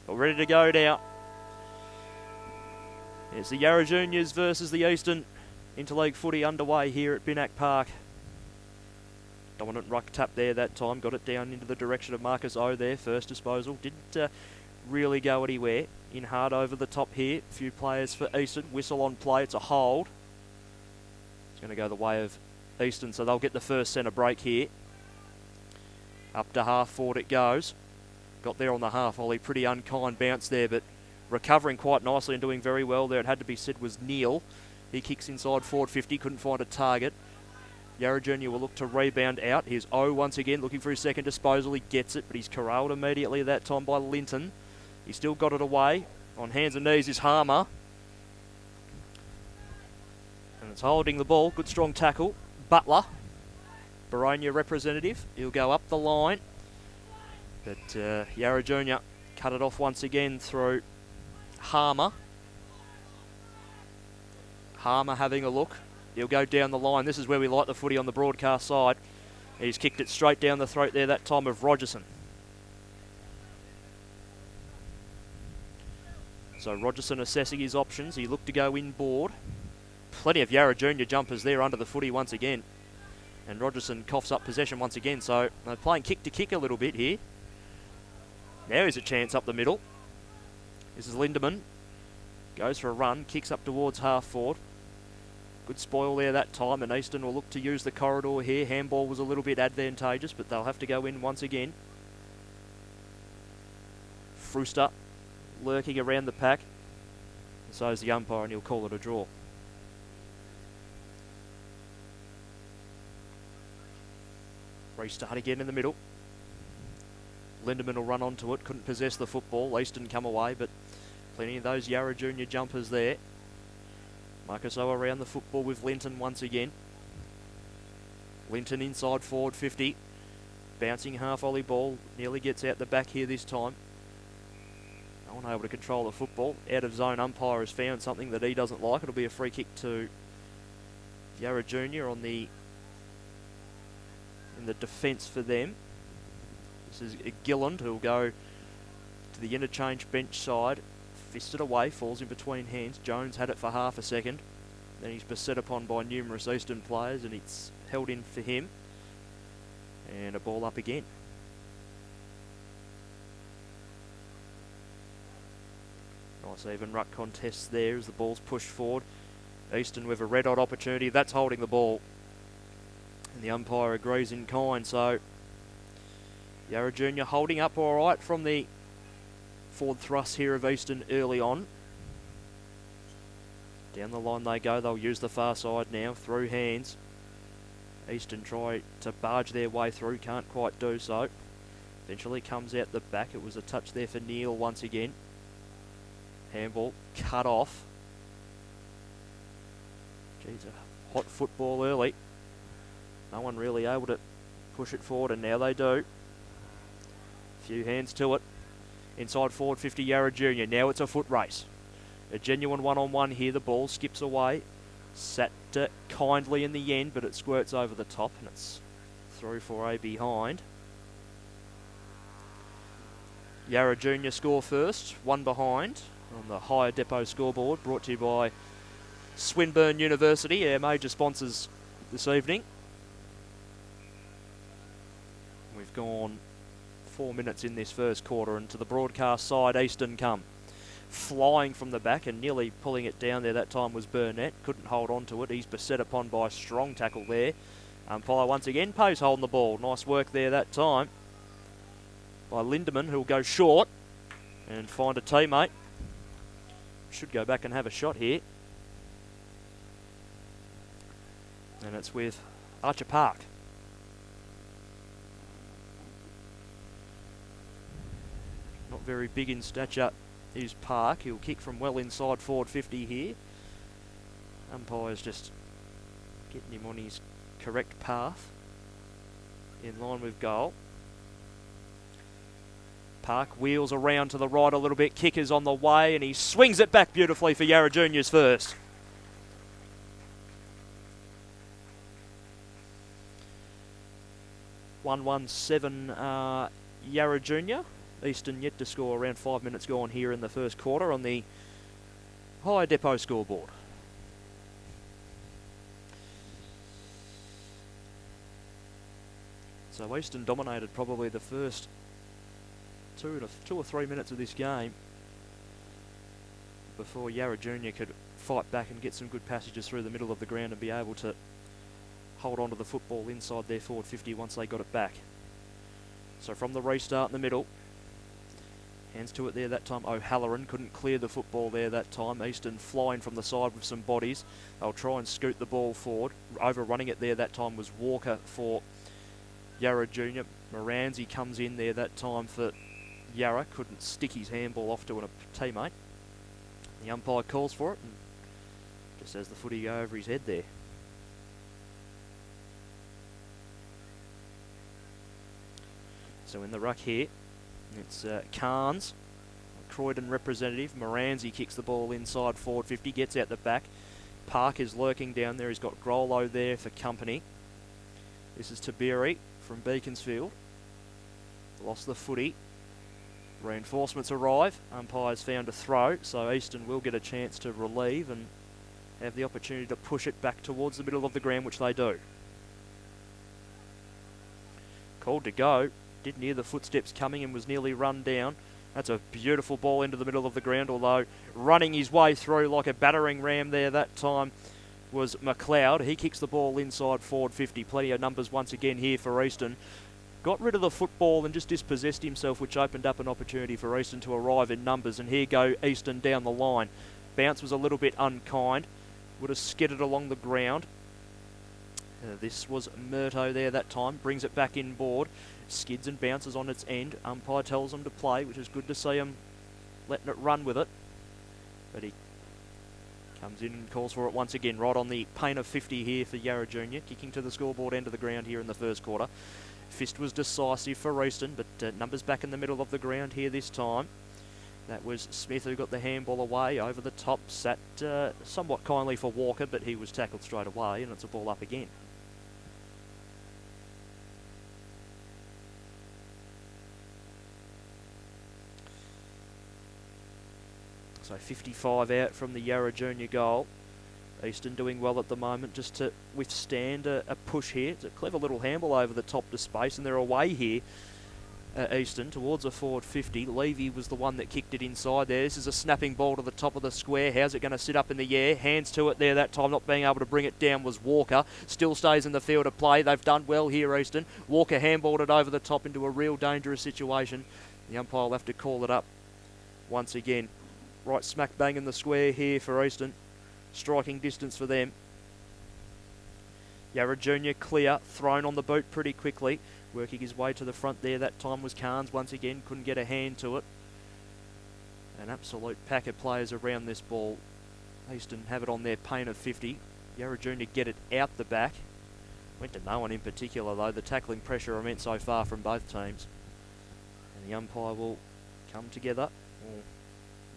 All ready to go now. It's the Yarra Juniors versus the Eastern. Interleague footy underway here at Binnack Park. Dominant ruck tap there that time. Got it down into the direction of Marcus O there. First disposal. Didn't really go anywhere. In hard over the top here. A few players for Eastern. Whistle on play. It's a hold. It's going to go the way of Eastern, so they'll get the first centre break here. Up to half forward it goes. Got there on the half volley. Pretty unkind bounce there, but recovering quite nicely and doing very well there. It had to be said was Neil. He kicks inside forward 50. Couldn't find a target. Yarra Junior will look to rebound out. Here's O once again looking for his second disposal. He gets it, but he's corralled immediately that time by Linton. He's still got it away. On hands and knees is Harmer. And it's holding the ball. Good strong tackle. Butler, Baronia representative. He'll go up the line. But Yarra Junior cut it off once again through Harmer. Harmer having a look. He'll go down the line. This is where we like the footy on the broadcast side. He's kicked it straight down the throat there that time of Rogerson. So Rogerson assessing his options. He looked to go inboard. Plenty of Yarra Junior jumpers there under the footy once again. And Rogerson coughs up possession once again. So they're playing kick to kick a little bit here. Now is a chance up the middle. This is Lindemann. Goes for a run. Kicks up towards half forward. Good spoil there that time, and Eastern will look to use the corridor here. Handball was a little bit advantageous, but they'll have to go in once again. Frooster lurking around the pack. So is the umpire, and he'll call it a draw. Restart again in the middle. Lindemann will run onto it. Couldn't possess the football. Eastern come away, but plenty of those Yarra Junior jumpers there. Marcus O around the football with Linton once again. Linton inside forward 50. Bouncing half volley ball. Nearly gets out the back here this time. No one able to control the football. Out of zone umpire has found something that he doesn't like. It'll be a free kick to Yarra Junior on the in the defence for them. This is Gilland who'll go to the interchange bench side. Fisted away, falls in between hands. Jones had it for half a second. Then he's beset upon by numerous Eastern players and it's held in for him. And a ball up again. Nice even ruck contest there as the ball's pushed forward. Eastern with a red hot opportunity. That's holding the ball. And the umpire agrees in kind. So Yarra Junior holding up all right from the forward thrust here of Eastern early on. Down the line they go. They'll use the far side now. Through hands. Eastern try to barge their way through. Can't quite do so. Eventually comes out the back. It was a touch there for Neil once again. Handball cut off. Geez, a hot football early. No one really able to push it forward, and now they do. Few hands to it. Inside forward 50 Yarra Junior. Now it's a foot race. A genuine one-on-one here. The ball skips away. Sat kindly in the end, but it squirts over the top, and it's through for a behind. Yarra Junior score first. One behind on the Higher Depot scoreboard. Brought to you by Swinburne University, our major sponsors this evening. We've gone 4 minutes in this first quarter, and to the broadcast side, Eastern come. Flying from the back and nearly pulling it down there that time was Burnett. Couldn't hold on to it. He's beset upon by a strong tackle there. Umpire once again, Poe's holding the ball. Nice work there that time by Lindemann, who'll go short and find a teammate. Should go back and have a shot here. And it's with Archer Park. Not very big in stature is Park. He'll kick from well inside forward 50 here. Umpire's just getting him on his correct path. In line with goal. Park wheels around to the right a little bit. Kicker's on the way and he swings it back beautifully for Yarra Juniors first. (117) Yarra Junior. Eastern yet to score, around 5 minutes gone here in the first quarter on the Higher Depot scoreboard. So Eastern dominated probably the first 2 or 3 minutes of this game before Yarra Junior could fight back and get some good passages through the middle of the ground and be able to hold on to the football inside their forward 50 once they got it back. So from the restart in the middle, hands to it there that time. O'Halloran couldn't clear the football there that time. Eastern flying from the side with some bodies. They'll try and scoot the ball forward. Overrunning it there that time was Walker for Yarra Junior. Moranzi comes in there that time for Yarra. Couldn't stick his handball off to a teammate. The umpire calls for it and just has the footy go over his head there. So in the ruck here, it's Carnes, Croydon representative. Moranzi kicks the ball inside forward 50, gets out the back. Park is lurking down there. He's got Grollo there for company. This is Tabiri from Beaconsfield. Lost the footy. Reinforcements arrive. Umpire's found a throw, so Eastern will get a chance to relieve and have the opportunity to push it back towards the middle of the ground, which they do. Called to go. Didn't hear the footsteps coming and was nearly run down. That's a beautiful ball into the middle of the ground, although running his way through like a battering ram there that time was McLeod. He kicks the ball inside forward 50. Plenty of numbers once again here for Eastern. Got rid of the football and just dispossessed himself, which opened up an opportunity for Eastern to arrive in numbers. And here go Eastern down the line. Bounce was a little bit unkind. Would have skidded along the ground. This was Murto there that time. Brings it back inboard. Skids and bounces on its end. Umpire tells him to play, which is good to see him letting it run with it. But he comes in and calls for it once again, right on the paint of 50 here for Yarra Junior. Kicking to the scoreboard end of the ground here in the first quarter. Fist was decisive for Eastern, but numbers back in the middle of the ground here this time. That was Smith who got the handball away over the top. Sat somewhat kindly for Walker, but he was tackled straight away, and it's a ball up again. So 55 out from the Yarra Junior goal. Eastern doing well at the moment just to withstand a push here. It's a clever little handball over the top to space, and they're away here, Eastern, towards a forward 50. Levy was the one that kicked it inside there. This is a snapping ball to the top of the square. How's it going to sit up in the air? Hands to it there that time, not being able to bring it down was Walker. Still stays in the field of play. They've done well here, Eastern. Walker handballed it over the top into a real dangerous situation. The umpire will have to call it up once again. Right smack bang in the square here for Eastern. Striking distance for them. Yarra Junior clear, thrown on the boot pretty quickly. Working his way to the front there. That time was Carnes once again. Couldn't get a hand to it. An absolute pack of players around this ball. Eastern have it on their paint of 50. Yarra Junior get it out the back. Went to no one in particular though. The tackling pressure immense so far from both teams. And the umpire will come together.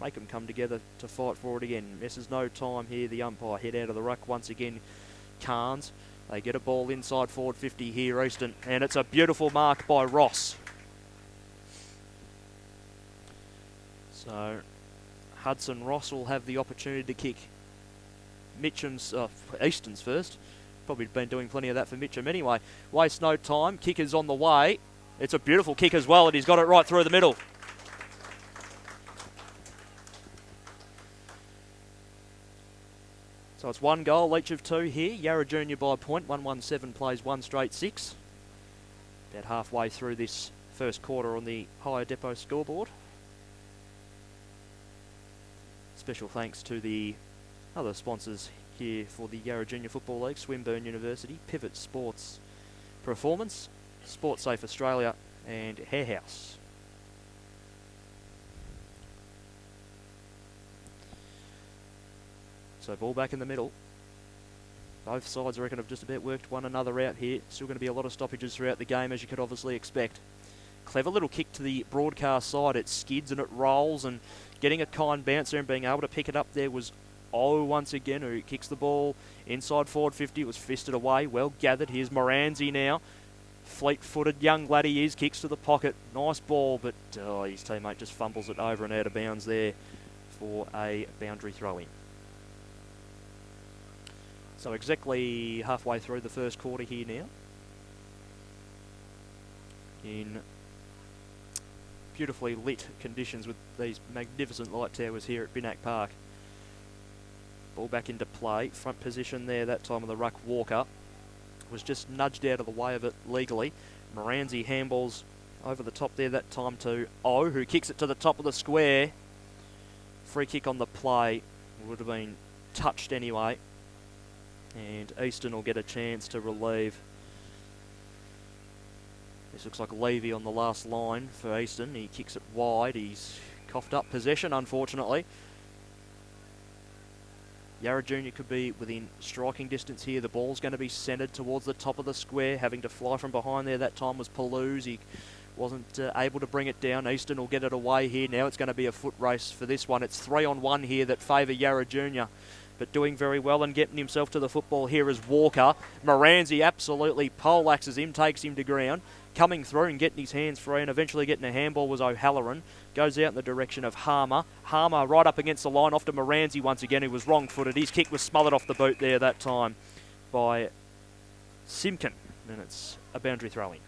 Make them come together to fight for it again. Misses no time here. The umpire head out of the ruck once again. Carnes. They get a ball inside forward 50 here, Eastern. And it's a beautiful mark by Ross. So Hudson Ross will have the opportunity to kick Mitchum's, Eastern's first. Probably been doing plenty of that for Mitchum anyway. Waste no time. Kick is on the way. It's a beautiful kick as well, and he's got it right through the middle. So it's one goal, each of two here. Yarra Junior by a point. 117 plays one straight 6. About halfway through this first quarter on the Higher Depot scoreboard. Special thanks to the other sponsors here for the Yarra Junior Football League. Swinburne University, Pivot Sports Performance, Sports Safe Australia and Hair House. So ball back in the middle. Both sides, I reckon, have just about worked one another out here. Still going to be a lot of stoppages throughout the game, as you could obviously expect. Clever little kick to the broadcast side. It skids and it rolls, and getting a kind bounce there and being able to pick it up there was once again, who kicks the ball inside forward 50. It was fisted away. Well gathered. Here's Moranzi now. Fleet-footed young lad he is, kicks to the pocket. Nice ball, but his teammate just fumbles it over and out of bounds there for a boundary throw-in. So exactly halfway through the first quarter here now. In beautifully lit conditions with these magnificent light towers here at Binnack Park. Ball back into play. Front position there that time of the ruck. Walker was just nudged out of the way of it legally. Moranzi handballs over the top there that time to O, who kicks it to the top of the square. Free kick on the play. Would have been touched anyway. And Easton will get a chance to relieve. This looks like Levy on the last line for Easton. He kicks it wide. He's coughed up possession, unfortunately. Yarra Junior could be within striking distance here. The ball's going to be centred towards the top of the square. Having to fly from behind there that time was Palouse. He wasn't able to bring it down. Easton will get it away here. Now it's going to be a foot race for this one. It's 3-on-1 here that favour Yarra Junior. But doing very well and getting himself to the football here is Walker. Moranzi absolutely poleaxes him, takes him to ground. Coming through and getting his hands free and eventually getting a handball was O'Halloran. Goes out in the direction of Harmer. Harmer right up against the line off to Moranzi once again, who was wrong-footed. His kick was smothered off the boot there that time by Simkin. And it's a boundary throw-in.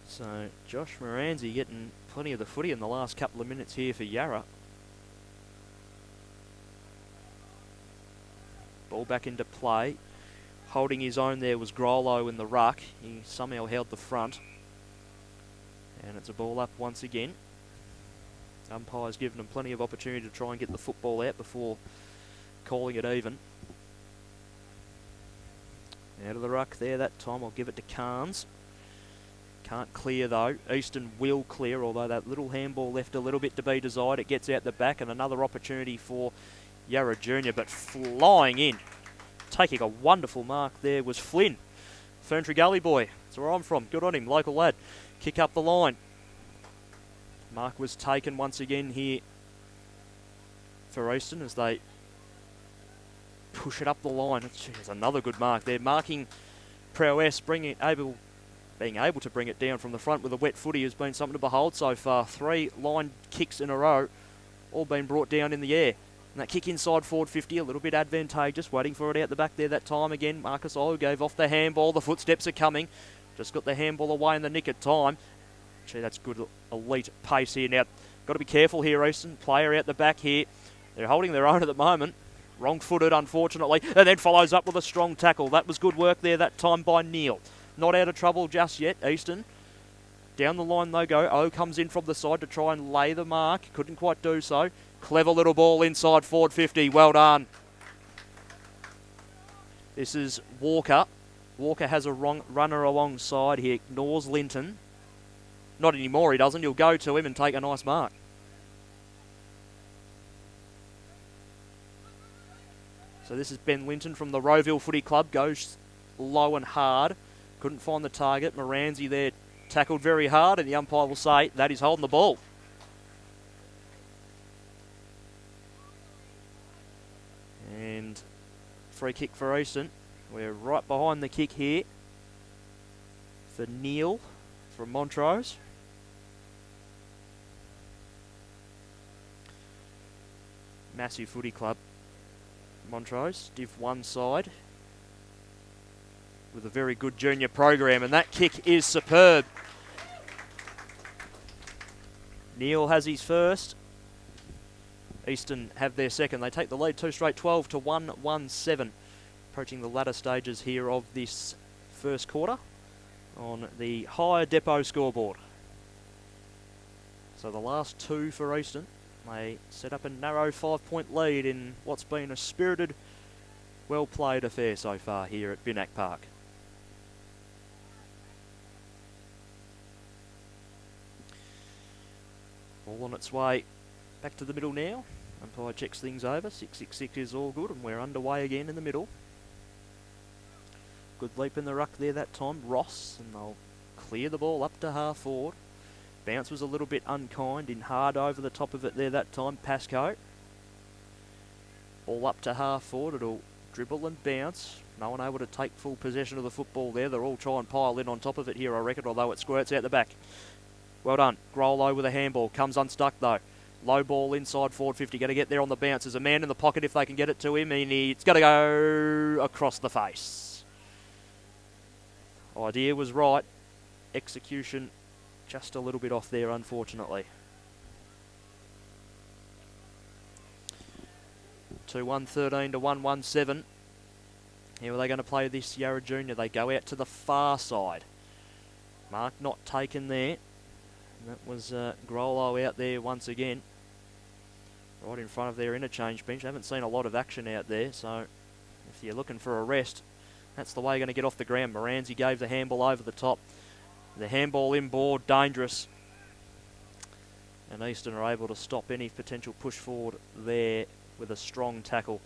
So Josh Moranzi getting plenty of the footy in the last couple of minutes here for Yarra. Ball back into play. Holding his own there was Grollo in the ruck. He somehow held the front. And it's a ball up once again. Umpire's given him plenty of opportunity to try and get the football out before calling it even. Out of the ruck there that time. I'll give it to Carnes. Can't clear though. Easton will clear, although that little handball left a little bit to be desired. It gets out the back and another opportunity for Yarra Junior, but flying in. Taking a wonderful mark there was Flynn. Ferntree Gully boy. That's where I'm from. Good on him, local lad. Kick up the line. Mark was taken once again here for Easton as they push it up the line. It's another good mark there. Marking prowess, being able to bring it down from the front with a wet footy has been something to behold so far. 3 line kicks in a row, all been brought down in the air. And that kick inside forward 50, a little bit advantageous, waiting for it out the back there that time again. Marcus O gave off the handball, the footsteps are coming. Just got the handball away in the nick of time. Gee, that's good elite pace here. Now, got to be careful here, Easton. Player out the back here. They're holding their own at the moment. Wrong-footed, unfortunately, and then follows up with a strong tackle. That was good work there that time by Neil. Not out of trouble just yet, Easton. Down the line they go. O comes in from the side to try and lay the mark. Couldn't quite do so. Clever little ball inside forward 50. Well done. This is Walker. Walker has a runner alongside. He ignores Linton. Not anymore, he doesn't. He'll go to him and take a nice mark. So this is Ben Linton from the Rowville Footy Club. Goes low and hard. Couldn't find the target. Moranzi there tackled very hard, and the umpire will say that is holding the ball. And free kick for Easton. We're right behind the kick here for Neil from Montrose. Massive footy club, Montrose. Div 1 side with a very good junior program, and that kick is superb. Neil has his first. Easton have their second. They take the lead 2 straight, 12 to 1-1-7. Approaching the latter stages here of this first quarter on the higher depot scoreboard. So the last 2 for Easton. They set up a narrow 5-point lead in what's been a spirited, well-played affair so far here at Binnack Park. All on its way back to the middle now. Umpire checks things over. 666 is all good, and we're underway again in the middle. Good leap in the ruck there that time. Ross, and they'll clear the ball up to half forward. Bounce was a little bit unkind, in hard over the top of it there that time. Pascoe. Ball up to half forward. It'll Dribble and bounce. No one able to take full possession of the football there. They're all trying to pile in on top of it here, I reckon, although it squirts out the back. Well done. Grollo with a handball. Comes unstuck, though. Low ball inside forward 50. Going to get there on the bounce. There's a man in the pocket if they can get it to him. And it's going to go across the face. Idea was right. Execution just a little bit off there, unfortunately. 2-1-13 to 1-1-7. How are they going to play this Yarra Junior? They go out to the far side. Mark not taken there. And that was Grollo out there once again. Right in front of their interchange bench. Haven't seen a lot of action out there, so if you're looking for a rest, that's the way you're going to get off the ground. Moranzi gave the handball over the top. The handball inboard, dangerous. And Eastern are able to stop any potential push forward there with a strong tackle.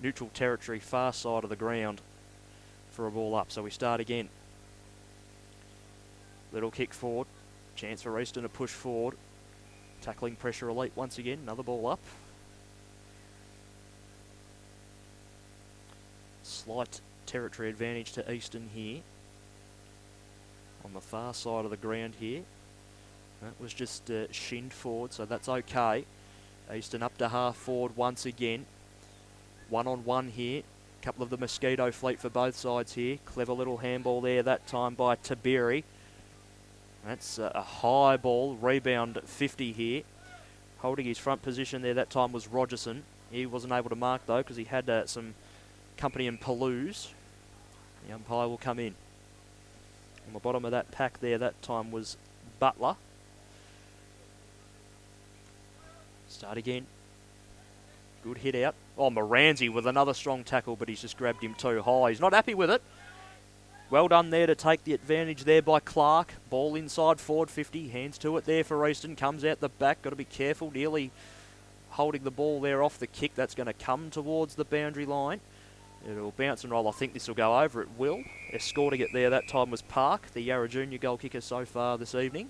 Neutral territory, far side of the ground for a ball up. So we start again. Little kick forward. Chance for Eastern to push forward. Tackling pressure elite once again. Another ball up. Slight territory advantage to Eastern here. On the far side of the ground here. That was just shinned forward, so that's okay. Eastern up to half forward once again. 1-on-1 here. Couple of the Mosquito fleet for both sides here. Clever little handball there that time by Tabiri. That's a high ball. Rebound 50 here. Holding his front position there that time was Rogerson. He wasn't able to mark though because he had some company in Palouse. The umpire will come in. On the bottom of that pack there that time was Butler. Start again. Good hit out. Oh, Moranzi with another strong tackle, but he's just grabbed him too high. He's not happy with it. Well done there to take the advantage there by Clark. Ball inside forward 50. Hands to it there for Easton. Comes out the back. Got to be careful. Nearly holding the ball there off the kick. That's going to come towards the boundary line. It'll bounce and roll. I think this will go over. It will. Escorting it there that time was Park, the Yarra Junior goal kicker so far this evening.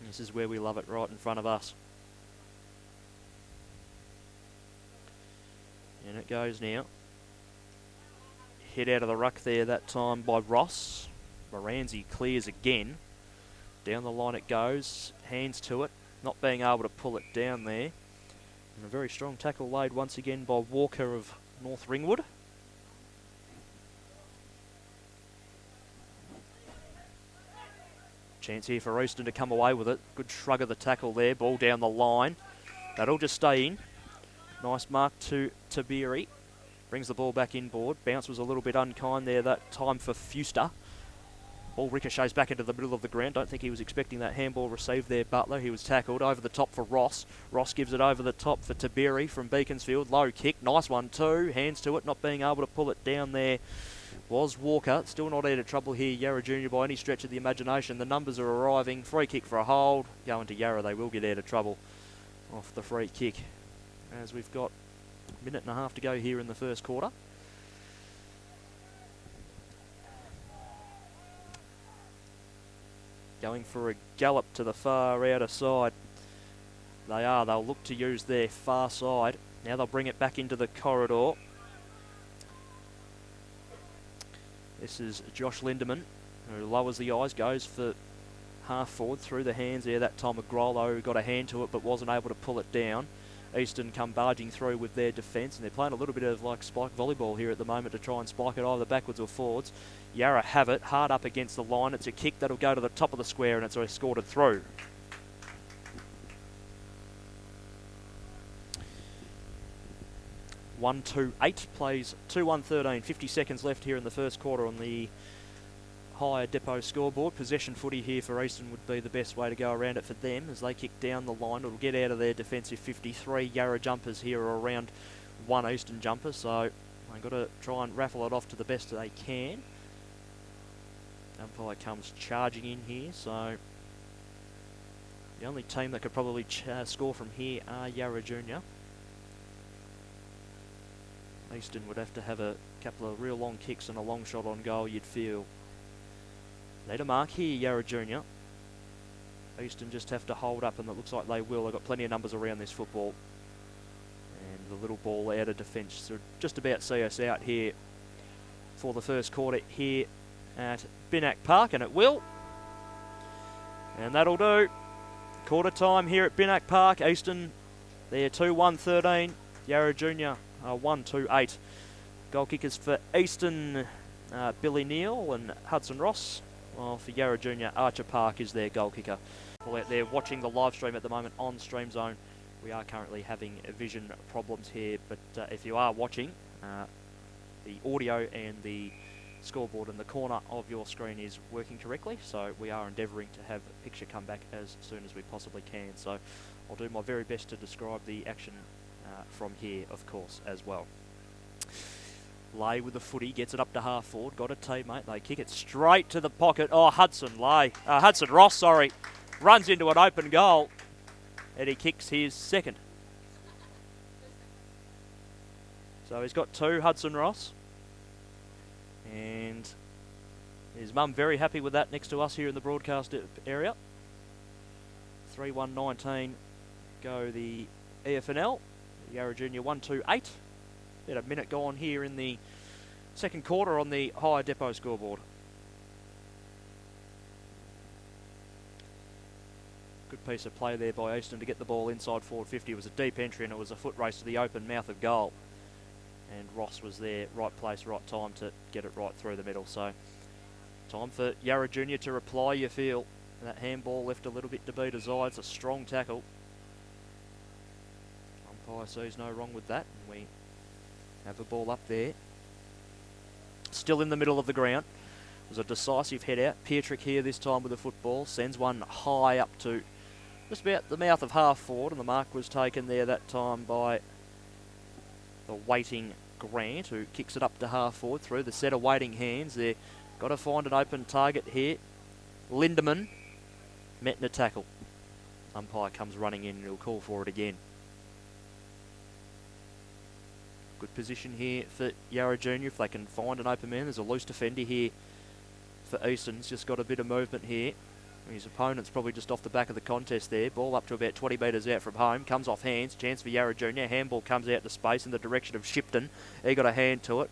This is where we love it, right in front of us. And it goes now. Hit out of the ruck there that time by Ross. Moranzi clears again. Down the line it goes. Hands to it. Not being able to pull it down there. And a very strong tackle laid once again by Walker of North Ringwood. Chance here for Easton to come away with it. Good shrug of the tackle there. Ball down the line. That'll just stay in. Nice mark to Tabiri. Brings the ball back inboard. Bounce was a little bit unkind there that time for Fuster. Ball ricochets back into the middle of the ground. Don't think he was expecting that handball received there, Butler. He was tackled over the top for Ross. Ross gives it over the top for Tabiri from Beaconsfield. Low kick. Nice one too. Hands to it. Not being able to pull it down there was Walker. Still not out of trouble here, Yarra Junior, by any stretch of the imagination. The numbers are arriving. Free kick for a hold. Going to Yarra, they will get out of trouble off the free kick. As we've got a minute and a half to go here in the first quarter. Going for a gallop to the far outer side. They are. They'll look to use their far side. Now they'll bring it back into the corridor. This is Josh Lindemann, who lowers the eyes, goes for half forward through the hands there. That time Grollo got a hand to it but wasn't able to pull it down. Easton come barging through with their defence, and they're playing a little bit of like spike volleyball here at the moment to try and spike it either backwards or forwards. Yarra have it, hard up against the line. It's a kick that'll go to the top of the square and it's escorted through. (1-2-8) plays 2-1-13. 50 seconds left here in the first quarter on the higher depot scoreboard. Possession footy here for Easton would be the best way to go around it for them as they kick down the line. It'll get out of their defensive 53. Yarra jumpers here are around one Eastern jumper, so they've got to try and raffle it off to the best they can. Umpire comes charging in here, so the only team that could probably score from here are Yarra Junior. Easton would have to have a couple of real long kicks and a long shot on goal, you'd feel. Need a mark here, Yarra Junior. Easton just have to hold up, and it looks like they will. They've got plenty of numbers around this football. The little ball out of defence. So just about see us out here for the first quarter here at Binack Park, and it will. And that'll do. Quarter time here at Binack Park. Easton, they're 2-1-13. Yarra Junior 1-2-8. Goal kickers for Easton, Billy Neal and Hudson Ross. While for Yarra Junior, Archer Park is their goal kicker. Out there watching the live stream at the moment on Stream Zone. We are currently having vision problems here, but if you are watching, the audio and the scoreboard in the corner of your screen is working correctly, so we are endeavouring to have a picture come back as soon as we possibly can. So I'll do my very best to describe the action from here, of course, as well. Lay with the footy, gets it up to half forward, got a teammate, they kick it straight to the pocket. Oh, Hudson Ross, sorry, runs into an open goal, and he kicks his second. So he's got two, Hudson Ross. And his mum very happy with that next to us here in the broadcast area. 3-1-19 go the EFNL. Yarra Junior 1-2-8. About a minute gone here in the second quarter on the higher depot scoreboard. Good piece of play there by Easton to get the ball inside forward 50. It was a deep entry and it was a foot race to the open mouth of goal. And Ross was there, right place, right time to get it right through the middle. So time for Yarra Junior to reply, you feel. That handball left a little bit to be desired. It's a strong tackle. Umpire sees no wrong with that. And we have a ball up there. Still in the middle of the ground. It was a decisive head out. Pietrick here this time with the football. Sends one high up to just about the mouth of half forward. And the mark was taken there that time by the waiting Grant, who kicks it up to half forward through the set of waiting hands. They've got to find an open target here. Lindemann met in a tackle. Umpire comes running in and he'll call for it again. Good position here for Yarra Junior if they can find an open man. There's a loose defender here for Easton. He's just got a bit of movement here. His opponent's probably just off the back of the contest there. Ball up to about 20 metres out from home. Comes off hands. Chance for Yarra Junior. Handball comes out to space in the direction of Shipton. He got a hand to it.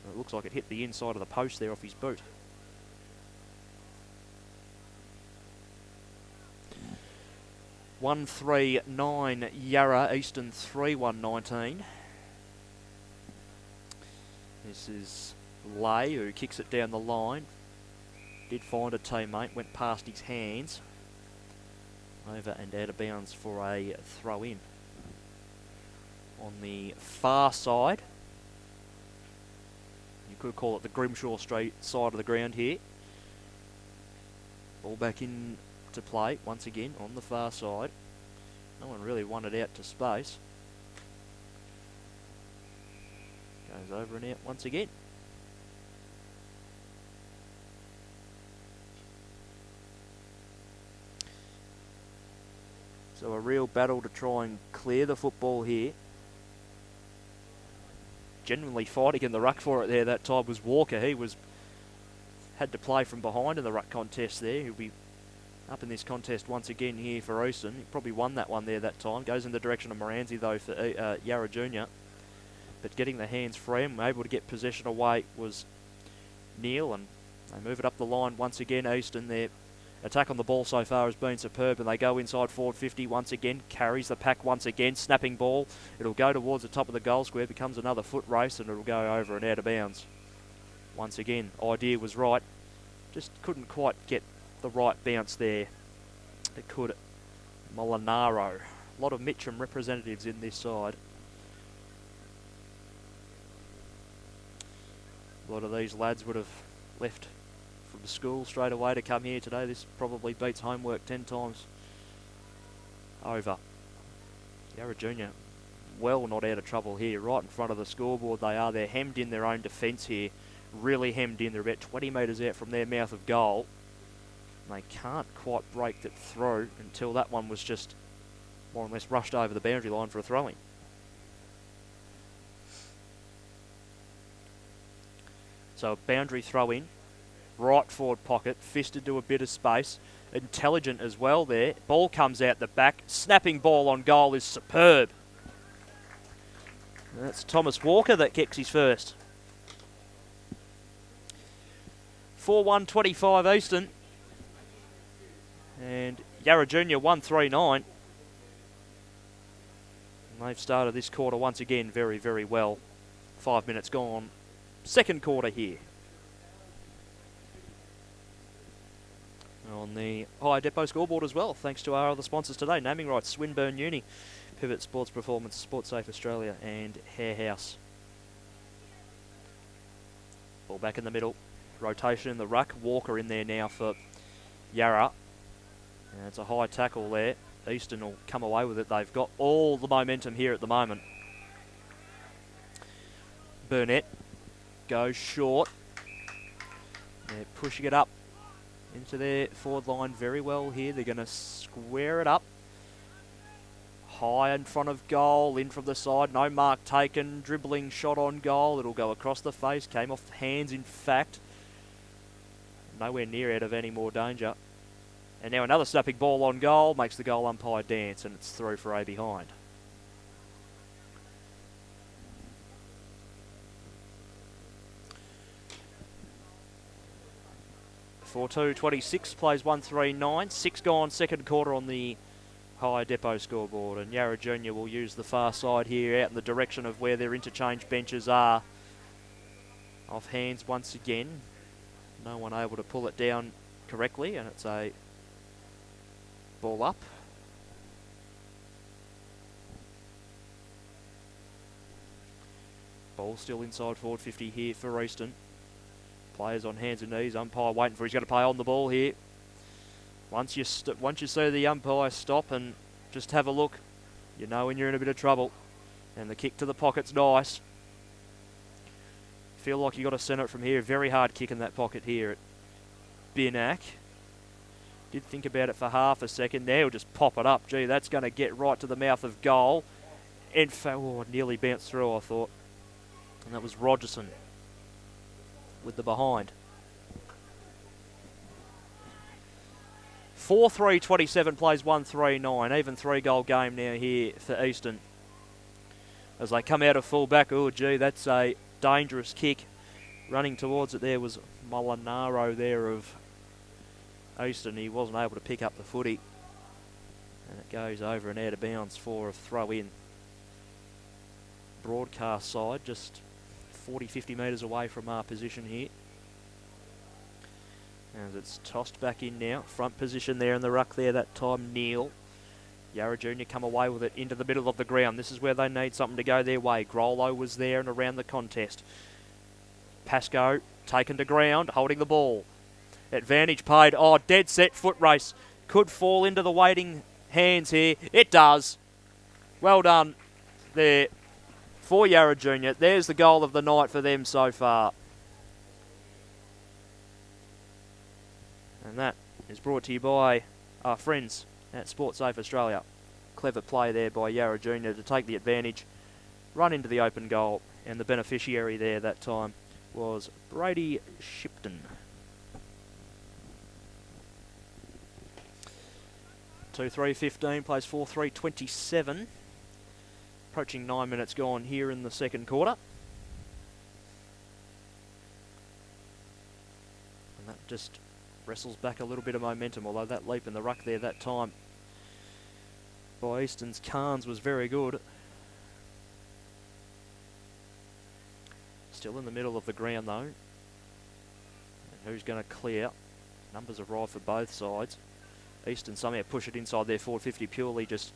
It looks like it hit the inside of the post there off his boot. (1-3-9) Yarra. Easton 3-1-19. This is Lay who kicks it down the line. Did find a teammate, went past his hands. Over and out of bounds for a throw in. On the far side, you could call it the Grimshaw Street side of the ground here. Ball back in to play once again on the far side. No one really wanted out to space. Goes over and out once again. So a real battle to try and clear the football here. Genuinely fighting in the ruck for it there that time was Walker. He had to play from behind in the ruck contest there. He'll be up in this contest once again here for Easton. He probably won that one there that time. Goes in the direction of Moranzi though for Yarra Junior. But getting the hands free and able to get possession away was Neal, and they move it up the line once again. Easton, their attack on the ball so far has been superb, and they go inside forward 50 once again. Carries the pack once again. Snapping ball. It'll go towards the top of the goal square. Becomes another foot race, and it'll go over and out of bounds. Once again, idea was right. Just couldn't quite get the right bounce there. It could Molinaro. A lot of Mitcham representatives in this side. A lot of these lads would have left from school straight away to come here today. This probably beats homework 10 times over. Yarra Junior well not out of trouble here, right in front of the scoreboard they are. They're hemmed in their own defence here, really hemmed in. They're about 20 metres out from their mouth of goal. And they can't quite break it through until that one was just more or less rushed over the boundary line for a throw-in. So a boundary throw-in, right forward pocket, fisted to a bit of space, intelligent as well there. Ball comes out the back, snapping ball on goal is superb. That's Thomas Walker that kicks his first. 4-1-25 Eastern. And Yarra Junior 1-3-9. They've started this quarter once again very, very well. 5 minutes gone. Second quarter here. On the High Depot scoreboard as well, thanks to our other sponsors today. Naming rights, Swinburne Uni, Pivot Sports Performance, Sports Safe Australia and Hair House. Ball back in the middle. Rotation in the ruck. Walker in there now for Yarra. And it's a high tackle there. Eastern will come away with it. They've got all the momentum here at the moment. Burnett goes short. They're pushing it up into their forward line very well here. They're going to square it up. High in front of goal, in from the side. No mark taken. Dribbling shot on goal. It'll go across the face. Came off the hands, in fact. Nowhere near out of any more danger. And now another snapping ball on goal. Makes the goal umpire dance, and it's through for A behind. (4-2-26) plays 1-3-9. 6 gone, second quarter on the High Depot scoreboard. And Yarra Junior will use the far side here out in the direction of where their interchange benches are. Off hands once again. No one able to pull it down correctly, and it's a ball up. Ball still inside forward 50 here for Eastern. Players on hands and knees. Umpire waiting for he's going to play on the ball here. Once you see the umpire stop and just have a look, you know when you're in a bit of trouble. And the kick to the pocket's nice. Feel like you got to send it from here. Very hard kick in that pocket here at Binac. Did think about it for half a second there. He'll just pop it up. Gee, that's going to get right to the mouth of goal. In fact, nearly bounced through, I thought. And that was Rogerson with the behind. 4-3-27 plays 1-3-9. Even 3-goal game now here for Eastern. As they come out of full back. Oh, gee, that's a dangerous kick. Running towards it there was Molinaro there of Eastern. He wasn't able to pick up the footy. And it goes over and out of bounds for a throw in. Broadcast side just 40-50 metres away from our position here. As it's tossed back in now. Front position there in the ruck there that time, Neil. Yarra Junior come away with it into the middle of the ground. This is where they need something to go their way. Grollo was there and around the contest. Pascoe taken to ground, holding the ball. Advantage paid. Oh, dead set foot race. Could fall into the waiting hands here. It does. Well done there for Yarra Junior. There's the goal of the night for them so far. And that is brought to you by our friends at Sports Safe Australia. Clever play there by Yarra Junior to take the advantage, run into the open goal, and the beneficiary there that time was Brady Shipton. 2-3-15 plays 4-3-27. Approaching 9 minutes gone here in the second quarter. And that just wrestles back a little bit of momentum, although that leap in the ruck there that time by Eastern's Carnes was very good. Still in the middle of the ground though. And who's going to clear? Numbers arrive for both sides. Eastern somehow push it inside their forward 50, purely just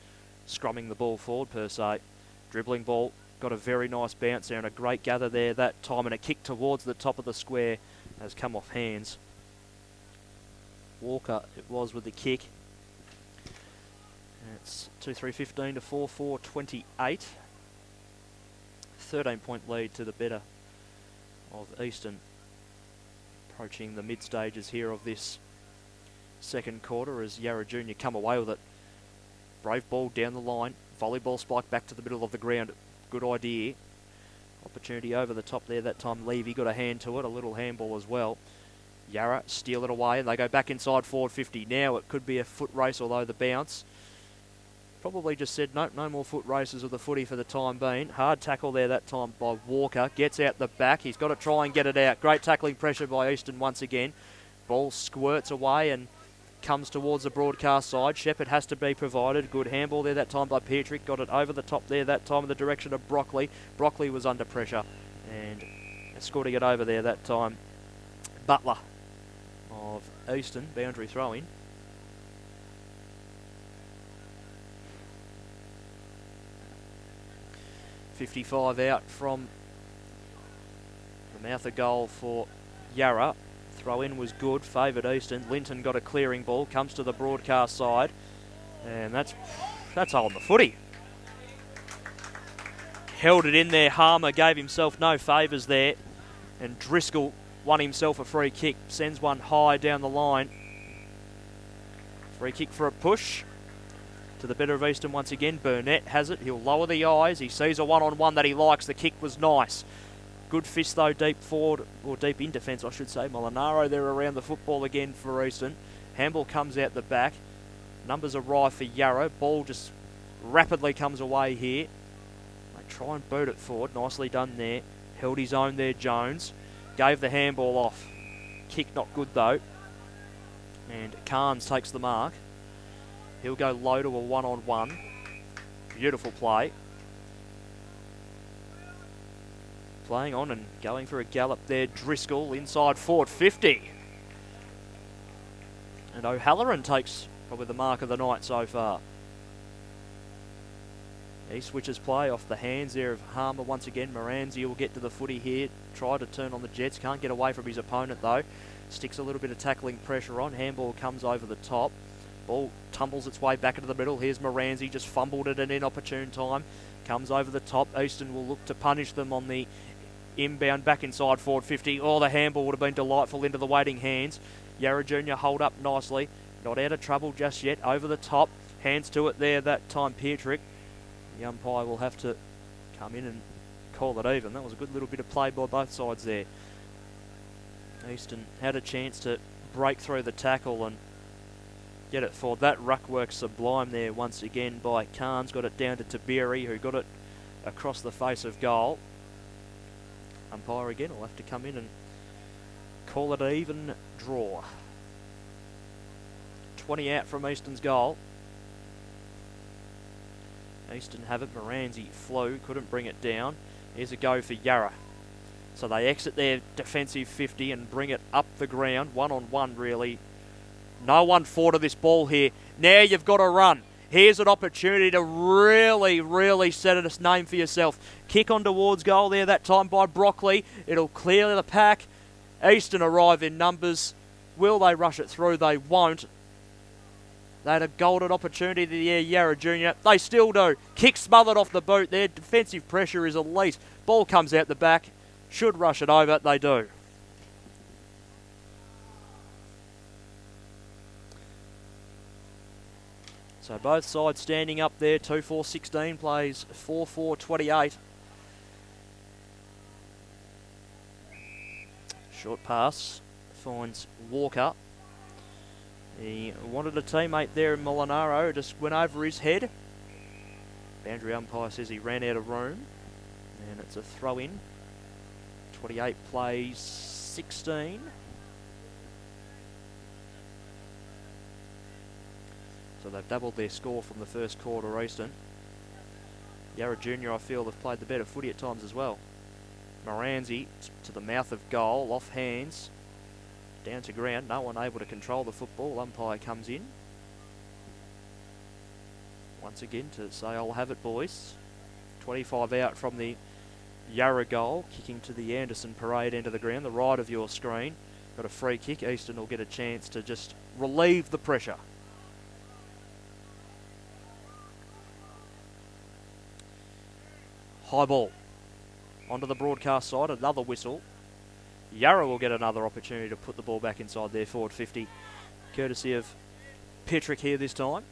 scrumming the ball forward per se. Dribbling ball, got a very nice bounce there and a great gather there that time, and a kick towards the top of the square has come off hands. Walker it was with the kick. And it's 2-3-15 to 4-4-28. 13-point lead to the better of Eastern. Approaching the mid stages here of this second quarter as Yarra Junior come away with it. Brave ball down the line. Volleyball spike back to the middle of the ground. Good idea. Opportunity over the top there that time. Levy got a hand to it. A little handball as well. Yarra steal it away and they go back inside forward 50. Now it could be a foot race, although the bounce Probably just said, nope, no more foot races of the footy for the time being. Hard tackle there that time by Walker. Gets out the back. He's got to try and get it out. Great tackling pressure by Easton once again. Ball squirts away and comes towards the broadcast side. Shepherd has to be provided. Good handball there that time by Petrick. Got it over the top there that time in the direction of Broccoli. Broccoli was under pressure and escorting it over there that time. Butler of Easton, boundary throw-in. .55 out from the mouth of goal for Yarra. Throw-in was good, favoured Easton. Linton got a clearing ball, comes to the broadcast side, and that's holding the footy. Held it in there. Harmer gave himself no favours there, and Driscoll won himself a free kick. Sends one high down the line. Free kick for a push. To the better of Easton once again. Burnett has it. He'll lower the eyes. He sees a one-on-one that he likes. The kick was nice. Good fist though, deep forward, or deep in defence I should say. Molinaro there around the football again for Easton. Handball comes out the back. Numbers arrive for Yarra. Ball just rapidly comes away here. They try and boot it forward. Nicely done there. Held his own there, Jones. Gave the handball off. Kick not good though. And Carnes takes the mark. He'll go low to a one-on-one. Beautiful play. Playing on and going for a gallop there. Driscoll inside forward 50. And O'Halloran takes probably the mark of the night so far. He switches play off the hands there of Harmer once again. Moranzi will get to the footy here. Try to turn on the Jets. Can't get away from his opponent though. Sticks a little bit of tackling pressure on. Handball comes over the top. Ball tumbles its way back into the middle. Here's Moranzi, just fumbled at an inopportune time. Comes over the top. Easton will look to punish them on the inbound back inside forward 50. Oh, the handball would have been delightful into the waiting hands. Yarra Junior hold up nicely. Not out of trouble just yet. Over the top. Hands to it there that time, Petrick. The umpire will have to come in and call it even. That was a good little bit of play by both sides there. Easton had a chance to break through the tackle and get it forward. That ruck work sublime there once again by Carnes. Got it down to Tiberi, who got it across the face of goal. Umpire again will have to come in and call it an even draw. 20 out from Easton's goal. Easton have it. Moranzi flew, couldn't bring it down. Here's a go for Yarra. So they exit their defensive 50 and bring it up the ground. One-on-one really. No one forward of this ball here. Now you've got to run. Here's an opportunity to really set a name for yourself. Kick on towards goal there that time by Broccoli. It'll clear the pack. Easton arrive in numbers. Will they rush it through? They won't. They had a golden opportunity there, Yarra Junior. They still do. Kick smothered off the boot there. Defensive pressure is elite. Ball comes out the back. Should rush it over. They do. So both sides standing up there. 2-4-16 plays 4-4-28. Short pass finds Walker. He wanted a teammate there in Molinaro. Just went over his head. Boundary umpire says he ran out of room. And it's a throw in. 28 plays 16. So they've doubled their score from the first quarter, Easton. Yarra Junior, I feel, have played the better footy at times as well. Moranzi to the mouth of goal, off hands, down to ground. No one able to control the football. Umpire comes in. Once again to say, I'll have it, boys. 25 out from the Yarra goal, kicking to the Anderson Parade end of the ground, the right of your screen. Got a free kick. Easton will get a chance to just relieve the pressure. High ball. Onto the broadcast side, another whistle. Yarra will get another opportunity to put the ball back inside their forward 50. Courtesy of Petrick here this time.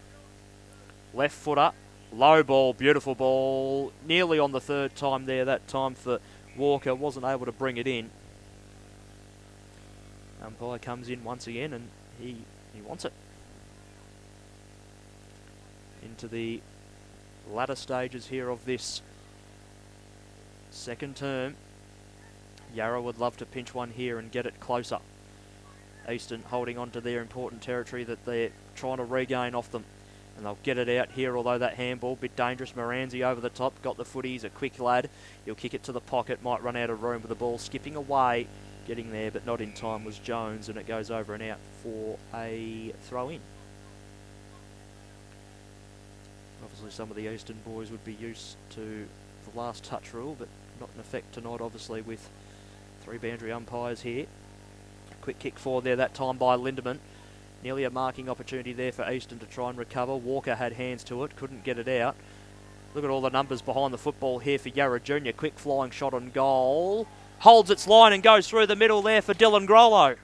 Left footer. Low ball, beautiful ball. Nearly on the third time there. That time for Walker. Wasn't able to bring it in. Umpire comes in once again and he wants it. Into the latter stages here of this second term. Yarra would love to pinch one here and get it closer. Eastern holding on to their important territory that they're trying to regain off them. And they'll get it out here, although that handball, bit dangerous. Moranzi over the top, got the footy. He's a quick lad. He'll kick it to the pocket, might run out of room with the ball. Skipping away, getting there, but not in time was Jones, and it goes over and out for a throw-in. Obviously some of the Eastern boys would be used to the last touch rule, but not in effect tonight, obviously, with 3 boundary umpires here. Quick kick forward there that time by Lindemann. Nearly a marking opportunity there for Eastern to try and recover. Walker had hands to it, couldn't get it out. Look at all the numbers behind the football here for Yarra Junior. Quick flying shot on goal. Holds its line and goes through the middle there for Dylan Grollo.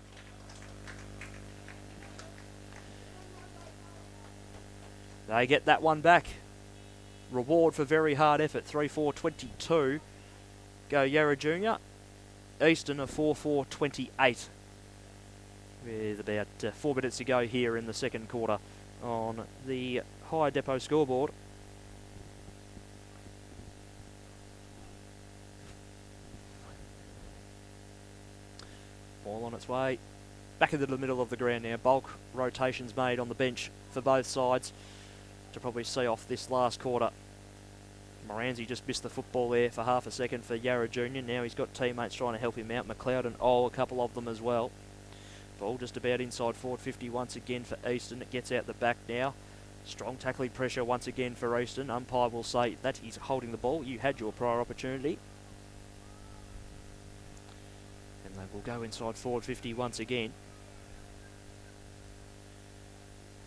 They get that one back. Reward for very hard effort. 3-4-22. Go Yarra Junior. Eastern a 4-4-28. With about 4 minutes to go here in the second quarter on the High Depot scoreboard. Ball on its way. Back into the middle of the ground now. Bulk rotations made on the bench for both sides to probably see off this last quarter. Moranzi just missed the football there for half a second for Yarra Junior. Now he's got teammates trying to help him out. McLeod and a couple of them as well. Ball just about inside forward 50 once again for Eastern. It gets out the back now. Strong tackling pressure once again for Eastern. Umpire will say that he's holding the ball. You had your prior opportunity. And they will go inside forward 50 once again.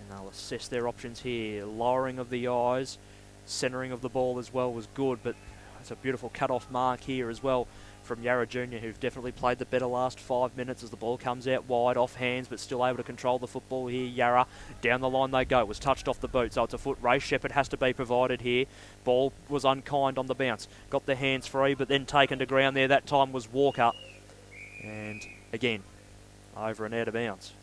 And they'll assess their options here. Lowering of the eyes. Centering of the ball as well was good, but it's a beautiful cut-off mark here as well from Yarra Junior, who've definitely played the better last 5 minutes as the ball comes out wide, off hands, but still able to control the football here. Yarra, down the line they go. Was touched off the boot, so it's a foot race. Shepherd has to be provided here. Ball was unkind on the bounce. Got the hands free, but then taken to ground there. That time was Walker. And again, over and out of bounds.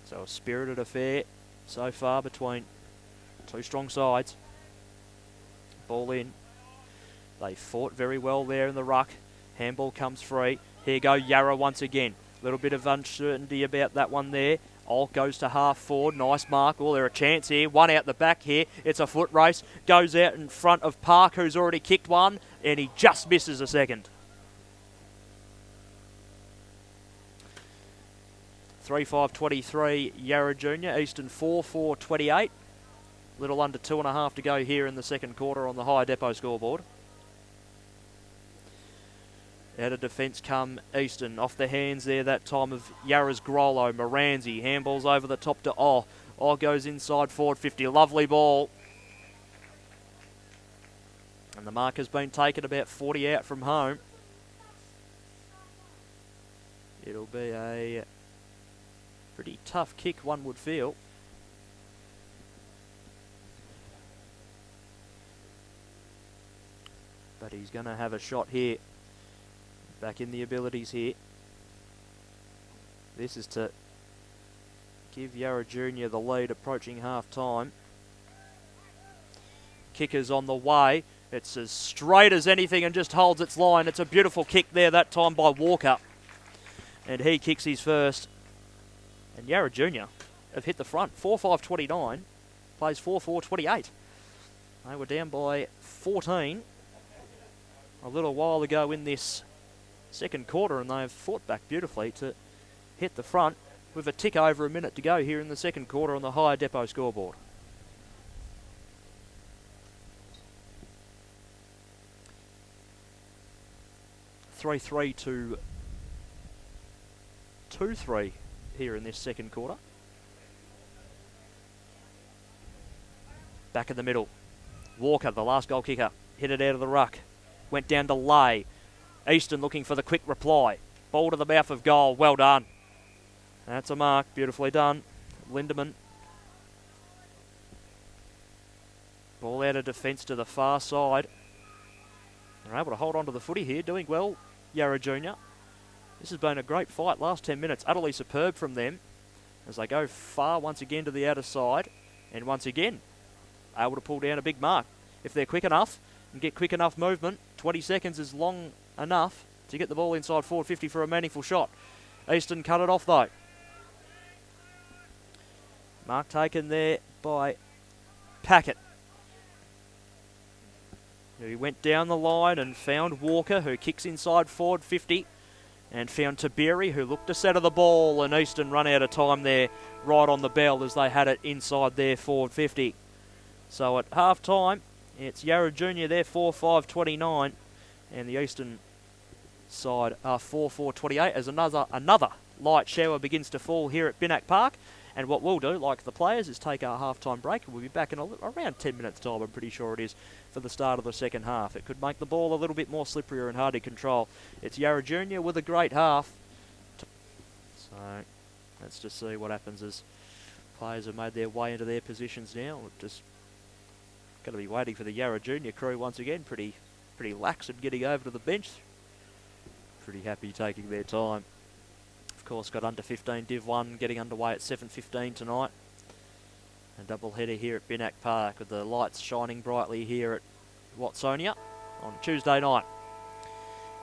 So a spirited affair so far between two strong sides. Ball in. They fought very well there in the ruck. Handball comes free. Here go Yarra once again. Little bit of uncertainty about that one there. Alt goes to half forward. Nice mark. Oh, there's a chance here. One out the back here. It's a foot race. Goes out in front of Park, who's already kicked one, and he just misses a second. 3-5-23 Yarra Junior. Eastern 4-4-28. Little under 2.5 to go here in the second quarter on the High Depot scoreboard. Out of defence come Eastern. Off the hands there that time of Yarra's Grollo. Moranzi. Handballs over the top to O. O goes inside forward 50. Lovely ball. And the mark has been taken about 40 out from home. It'll be a pretty tough kick, one would feel. But he's going to have a shot here. Back in the abilities here. This is to give Yarra Junior the lead approaching half time. Kicker's on the way. It's as straight as anything and just holds its line. It's a beautiful kick there that time by Walker. And he kicks his first. And Yarra Junior have hit the front. 4-5-29. Plays 4-4-28. They were down by 14 a little while ago in this second quarter, and they've fought back beautifully to hit the front with a tick over a minute to go here in the second quarter on the High Depot scoreboard. (3-3 to 2-3 here in this second quarter. Back in the middle. Walker, the last goal kicker, hit it out of the ruck. Went down to Lay. Eastern looking for the quick reply. Ball to the mouth of goal. Well done. That's a mark. Beautifully done. Lindemann. Ball out of defence to the far side. They're able to hold on to the footy here. Doing well, Yarra Junior. This has been a great fight. Last 10 minutes, utterly superb from them. as they go far once again to the outer side, and once again able to pull down a big mark. If they're quick enough and get quick enough movement, 20 seconds is long enough to get the ball inside forward 50 for a meaningful shot. Easton cut it off though. Mark taken there by Packett, who went down the line and found Walker, who kicks inside forward 50, and found Tabiri, who looked to settle the ball, and Easton run out of time there right on the bell as they had it inside their forward 50. So at half time, it's Yarra Junior there 4-5-29, and the Eastern side are 4-4-28 as another light shower begins to fall here at Binnack Park. And what we'll do, like the players, is take our half-time break, and we'll be back in around 10 minutes' time, I'm pretty sure it is, for the start of the second half. It could make the ball a little bit more slipperier and hard to control. It's Yarra Junior with a great half. So let's just see what happens as players have made their way into their positions now. We're just going to be waiting for the Yarra Junior crew once again, pretty lax and getting over to the bench. Pretty happy taking their time. Of course, got under 15 Div 1 getting underway at 7:15 tonight. A double header here at Binnack Park with the lights shining brightly here at Watsonia on Tuesday night.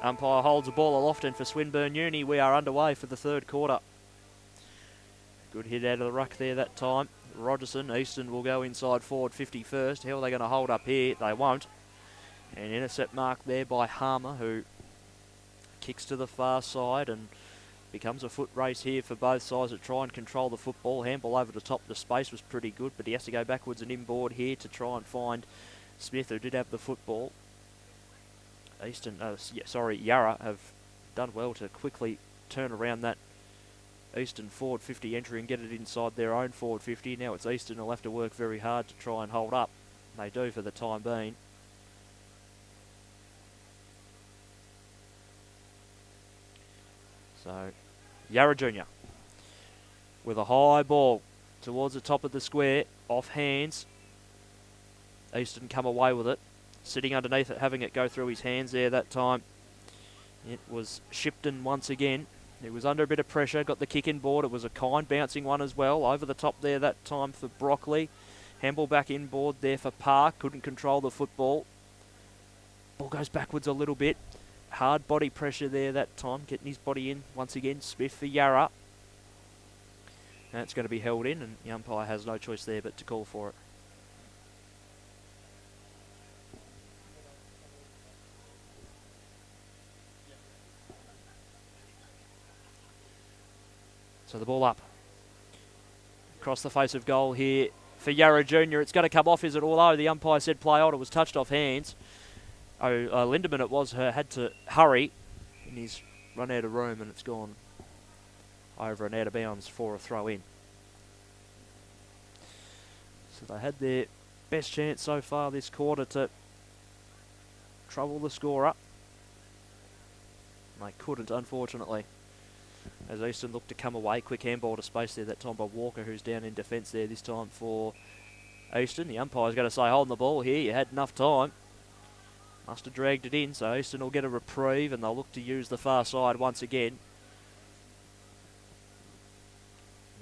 Umpire holds the ball aloft, and for Swinburne Uni we are underway for the third quarter. Good hit out of the ruck there that time. Rogerson, Easton will go inside forward 50 first. How are they going to hold up here? They won't. An intercept mark there by Harmer, who kicks to the far side, and becomes a foot race here for both sides to try and control the football. Handball over the top, the space was pretty good, but he has to go backwards and inboard here to try and find Smith, who did have the football. Yarra have done well to quickly turn around that Eastern forward 50 entry and get it inside their own forward 50. Now it's Eastern who'll have to work very hard to try and hold up. They do for the time being. So Yarra Junior with a high ball towards the top of the square, off hands. Easton come away with it, sitting underneath it, having it go through his hands there that time. It was Shipton once again. He was under a bit of pressure, got the kick in board. It was a kind bouncing one as well. Over the top there that time for Broccoli. Handball back inboard there for Park. Couldn't control the football. Ball goes backwards a little bit. Hard body pressure there that time, getting his body in once again. Smith for Yarra. That's going to be held in, and the umpire has no choice there but to call for it. So the ball up. Across the face of goal here for Yarra Junior. It's going to come off, is it? Although the umpire said play on, it was touched off hands. Lindemann it was, had to hurry, and he's run out of room, and it's gone over and out of bounds for a throw in. So they had their best chance so far this quarter to trouble the score up. They couldn't, unfortunately, as Easton looked to come away. Quick handball to space there that time by Walker, who's down in defence there this time for Easton. The umpire's going to say holding the ball here, you had enough time. Must have dragged it in, so Easton will get a reprieve, and they'll look to use the far side once again.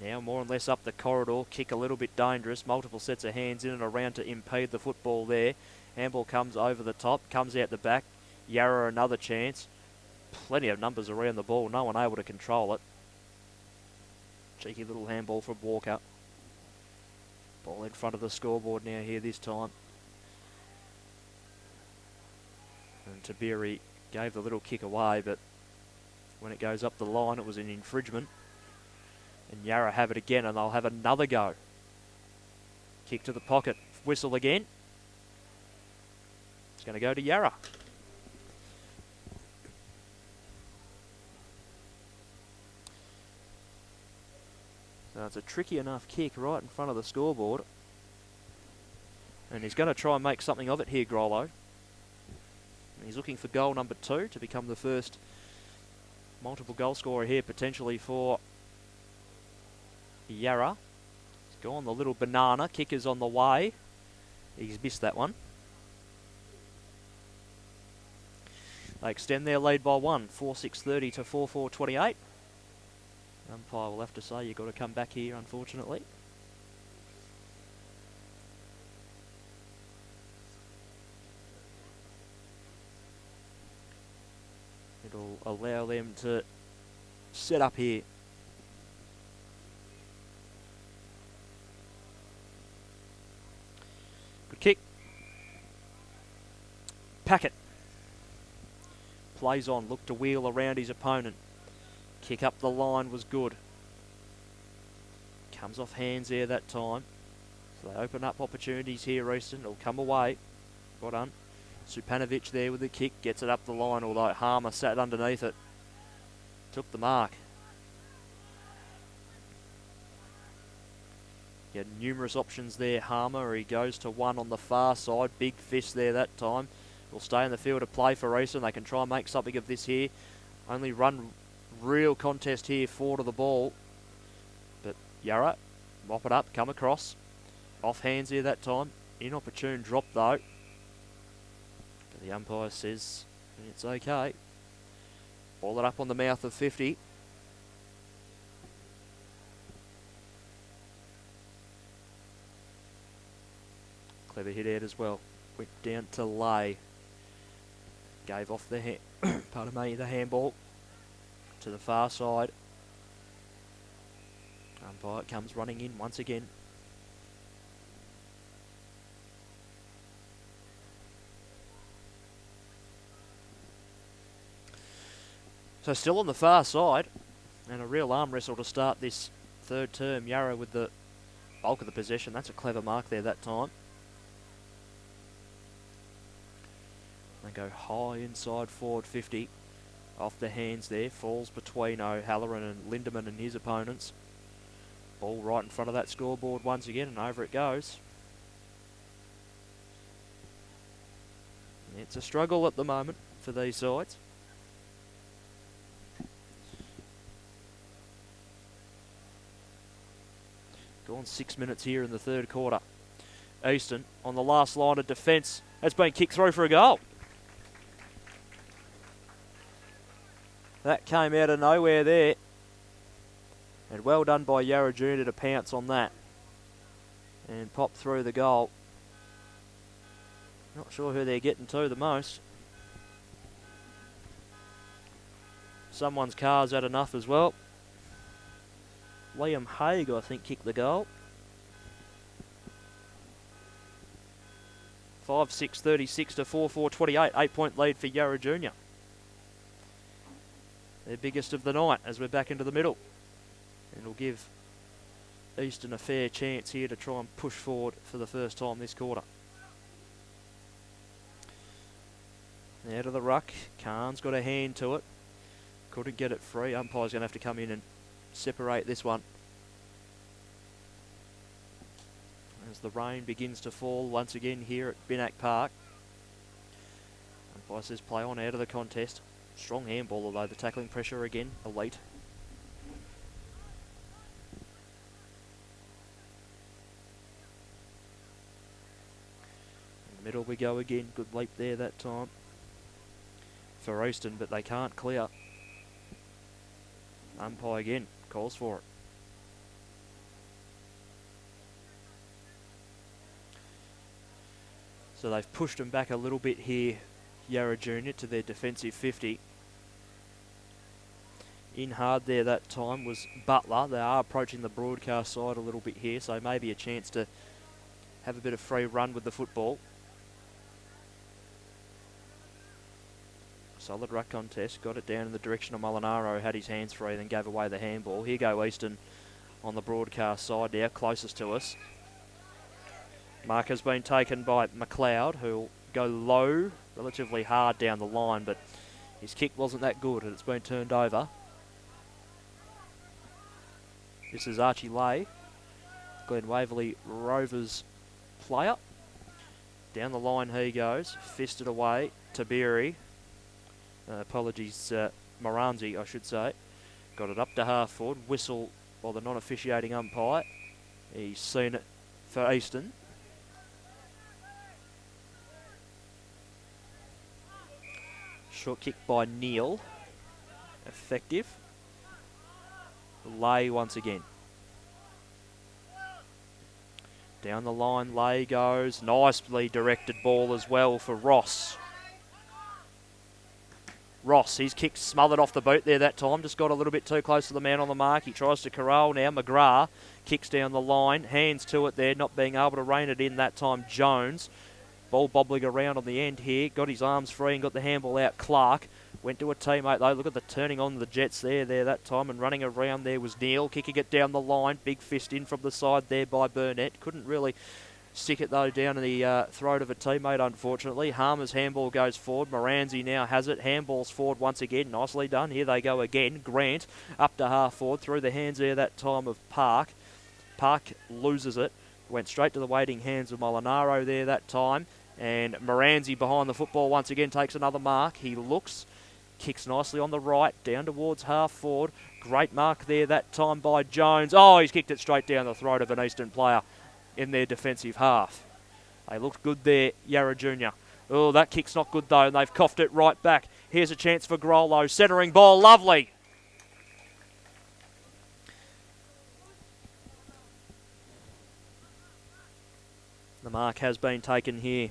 Now more or less up the corridor, kick a little bit dangerous. Multiple sets of hands in and around to impede the football there. Handball comes over the top, comes out the back. Yarra another chance. Plenty of numbers around the ball, no one able to control it. Cheeky little handball from Walker. Ball in front of the scoreboard now here this time. And Tabiri gave the little kick away, but when it goes up the line, it was an infringement. And Yarra have it again, and they'll have another go. Kick to the pocket. Whistle again. It's going to go to Yarra. So it's a tricky enough kick right in front of the scoreboard. And he's going to try and make something of it here, Grollo. He's looking for goal number 2 to become the first multiple goal scorer here potentially for Yarra. He's gone the little banana. Kicker's on the way. He's missed that one. They extend their lead by 1. 4-6-30 to 4-4-28. Umpire will have to say you've got to come back here, unfortunately. It'll allow them to set up here. Good kick. Packet. Plays on, looked to wheel around his opponent. Kick up the line was good. Comes off hands there that time. So they open up opportunities here, Easton. It'll come away. Well done. Supanovic there with the kick. Gets it up the line, although Harmer sat underneath it. Took the mark. He had numerous options there, Harmer. He goes to one on the far side. Big fist there that time. Will stay in the field of play for Easton. They can try and make something of this here. Only run real contest here, 4 to the ball. But Yarra, mop it up, come across. Off hands here that time. Inopportune drop though. But the umpire says it's okay. Ball it up on the mouth of 50. Clever hit out as well. Went down to lay. Gave off the the handball to the far side. Umpire comes running in once again. So still on the far side, and a real arm wrestle to start this third term. Yarra with the bulk of the possession. That's a clever mark there that time. They go high inside forward 50. Off the hands there. Falls between O'Halloran and Lindemann and his opponents. Ball right in front of that scoreboard once again, and over it goes. It's a struggle at the moment for these sides. Gone 6 minutes here in the third quarter. Easton on the last line of defence has been kicked through for a goal. That came out of nowhere there. And well done by Yarra Junior to pounce on that and pop through the goal. Not sure who they're getting to the most. Someone's car's had enough as well. Liam Haig, I think, kicked the goal. 5-6, 36 to 4-4, 28. 8-point lead for Yarra Junior. Their biggest of the night as we're back into the middle. And it'll give Easton a fair chance here to try and push forward for the first time this quarter. Out of the ruck. Khan's got a hand to it. Couldn't get it free. Umpire's going to have to come in and separate this one. As the rain begins to fall once again here at Binnack Park. Umpire says play on out of the contest. Strong handball, although the tackling pressure again, elite. In the middle we go again. Good leap there that time for Easton, but they can't clear. Umpire again calls for it. So they've pushed them back a little bit here, Yarra Junior, to their defensive 50. In hard there that time was Butler. They are approaching the broadcast side a little bit here, so maybe a chance to have a bit of free run with the football. Solid ruck contest. Got it down in the direction of Molinaro. Had his hands free, then gave away the handball. Here go Easton on the broadcast side now, closest to us. Mark has been taken by McLeod, who'll go low, relatively hard down the line, but his kick wasn't that good and it's been turned over. This is Archie Lay, Glen Waverley Rovers player. Down the line he goes, fisted away to Beery. Moranzi, I should say. Got it up to half forward, whistle by the non-officiating umpire. He's seen it for Easton. Short kick by Neil. Effective. Lay once again. Down the line, Lay goes. Nicely directed ball as well for Ross. Ross, his kick smothered off the boot there that time. Just got a little bit too close to the man on the mark. He tries to corral now. McGrath kicks down the line. Hands to it there, not being able to rein it in that time. Jones. Ball bobbling around on the end here. Got his arms free and got the handball out. Clark went to a teammate though. Look at the turning on the Jets there that time. And running around there was Neal. Kicking it down the line. Big fist in from the side there by Burnett. Couldn't really stick it though down in the throat of a teammate, unfortunately. Harmer's handball goes forward. Moranzi now has it. Handball's forward once again. Nicely done. Here they go again. Grant up to half forward. Through the hands there that time of Park. Park loses it. Went straight to the waiting hands of Molinaro there that time. And Moranzi behind the football once again takes another mark. He looks. Kicks nicely on the right. Down towards half forward. Great mark there that time by Jones. Oh, he's kicked it straight down the throat of an Eastern player in their defensive half. They looked good there, Yarra Junior. Oh, that kick's not good though, and they've coughed it right back. Here's a chance for Grollo. Centering ball, lovely. The mark has been taken here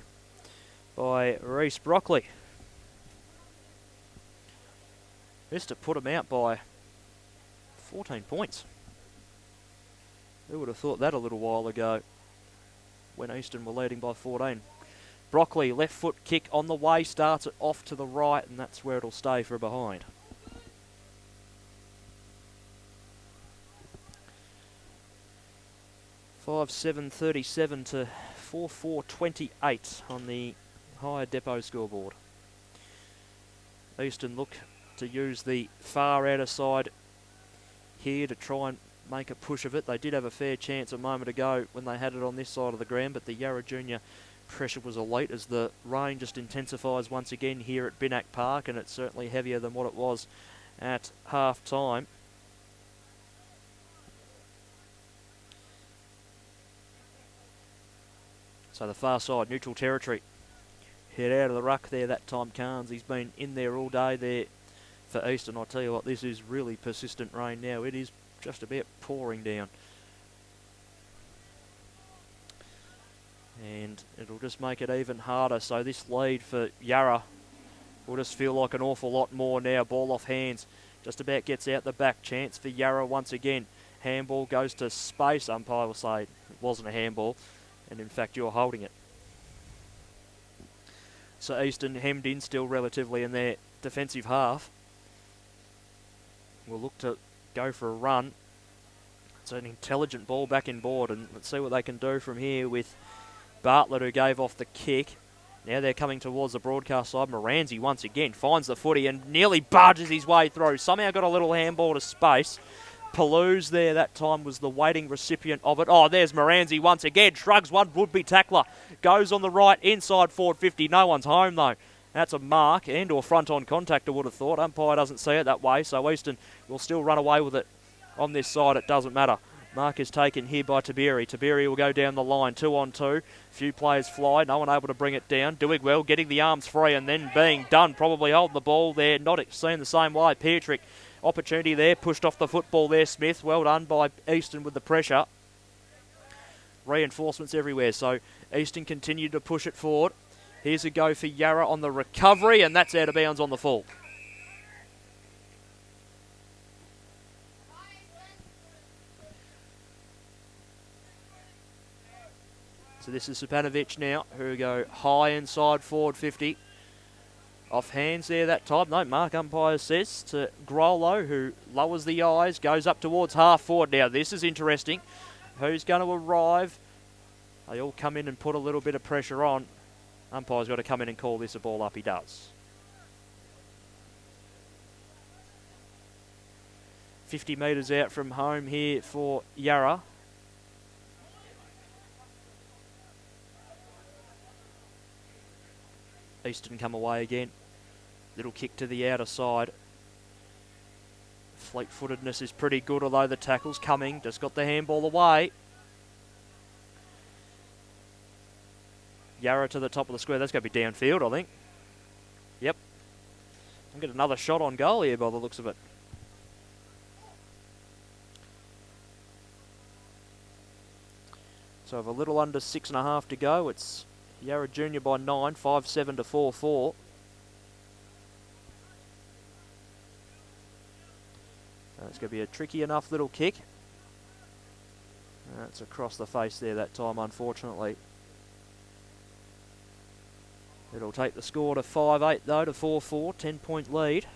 by Reece Brockley. Just to put him out by 14 points. Who would have thought that a little while ago when Eastern were leading by 14. Brockley, left foot kick on the way, starts it off to the right, and that's where it'll stay for a behind. $5-7-37 to 4-4-28 on the higher depot scoreboard. Eastern look to use the far outer side here to try and make a push of it. They did have a fair chance a moment ago when they had it on this side of the ground, but the Yarra Junior pressure was elite as the rain just intensifies once again here at Binnack Park, and it's certainly heavier than what it was at half time. So the far side, neutral territory. Head out of the ruck there that time, Carnes. He's been in there all day there for Eastern. I'll tell you what, this is really persistent rain now. It is just about pouring down. And it'll just make it even harder. So this lead for Yarra will just feel like an awful lot more now. Ball off hands. Just about gets out the back. Chance for Yarra once again. Handball goes to space. Umpire will say it wasn't a handball. And in fact, you're holding it. So Eastern hemmed in still relatively in their defensive half. Will look to go for a run. It's an intelligent ball back in board, and let's see what they can do from here with Bartlett, who gave off the kick. Now they're coming towards the broadcast side. Moranzi once again finds the footy and nearly barges his way through. Somehow got a little handball to space. Palouse there that time was the waiting recipient of it. Oh, there's Moranzi once again. Shrugs one would-be tackler. Goes on the right, inside forward 50. No one's home though. That's a mark and or front on contact, I would have thought. Umpire doesn't see it that way, so Eastern will still run away with it. On this side, it doesn't matter. Mark is taken here by Tabiri. Tabiri will go down the line, 2-on-2. Few players fly, no one able to bring it down. Doing well, getting the arms free and then being done. Probably holding the ball there, not seen the same way. Petrick, opportunity there, pushed off the football there. Smith, well done by Eastern with the pressure. Reinforcements everywhere, so Eastern continue to push it forward. Here's a go for Yarra on the recovery, and that's out of bounds on the full. So this is Supanovic now, who go high inside forward 50. Off hands there that time. No, mark umpire says to Grollo, who lowers the eyes, goes up towards half forward. Now this is interesting. Who's going to arrive? They all come in and put a little bit of pressure on. Umpire's got to come in and call this a ball up. He does. 50 metres out from home here for Yarra. Eastern come away again. Little kick to the outer side. Fleet-footedness is pretty good, although the tackle's coming. Just got the handball away. Yarra to the top of the square. That's going to be downfield, I think. Yep. I'll get another shot on goal here by the looks of it. So with a little under 6.5 to go, it's Yarra Junior by 9, 5-7 to 4-4. It's going to be a tricky enough little kick. That's across the face there that time, unfortunately. It'll take the score to 5-8 though, to 4-4, 10-point lead.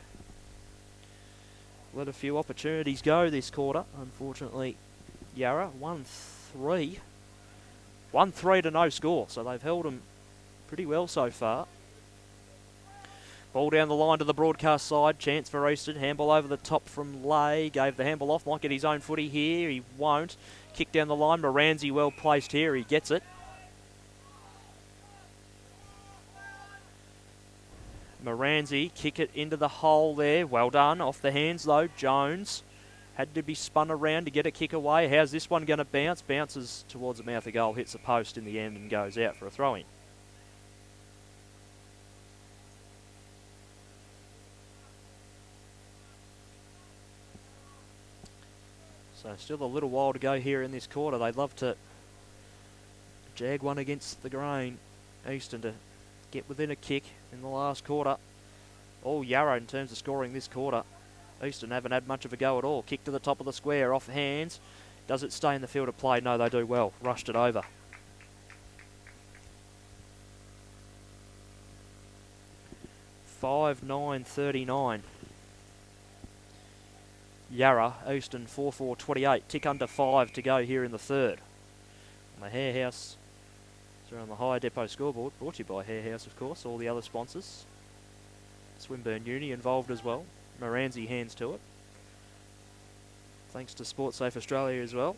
Let a few opportunities go this quarter, unfortunately. Yarra 1-3. 1-3 to no score, so they've held them pretty well so far. Ball down the line to the broadcast side. Chance for Easton. Handball over the top from Lay. Gave the handball off. Might get his own footy here. He won't. Kick down the line. Moranzi well placed here. He gets it. Moranzi kick it into the hole there. Well done. Off the hands though. Jones had to be spun around to get a kick away. How's this one going to bounce? Bounces towards the mouth of goal. Hits the post in the end and goes out for a throw-in. So still a little while to go here in this quarter. They'd love to jag one against the grain. Easton to get within a kick in the last quarter. All Yarra in terms of scoring this quarter. Easton haven't had much of a go at all. Kick to the top of the square, off hands. Does it stay in the field of play? No, they do well. Rushed it over. (5-9-39). Yarra, Easton 4-4-28. Tick under 5 to go here in the third. On the Hare House, so on the Hire Depot scoreboard, brought to you by Hare House, of course, all the other sponsors. Swinburne Uni involved as well. Moranzi hands to it. Thanks to SportSafe Australia as well.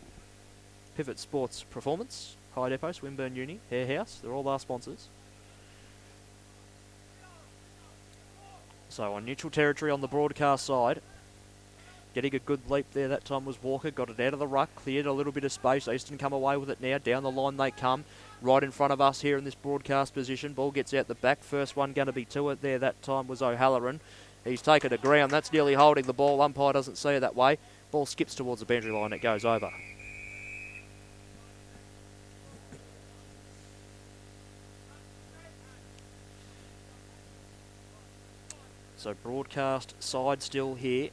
Pivot Sports Performance, Hire Depot, Swinburne Uni, Hare House, they're all our sponsors. So on neutral territory on the broadcast side, getting a good leap there that time was Walker. Got it out of the ruck. Cleared a little bit of space. Easton come away with it now. Down the line they come. Right in front of us here in this broadcast position. Ball gets out the back. First one going to be to it there. That time was O'Halloran. He's taken to ground. That's nearly holding the ball. Umpire doesn't see it that way. Ball skips towards the boundary line. It goes over. So broadcast side still here.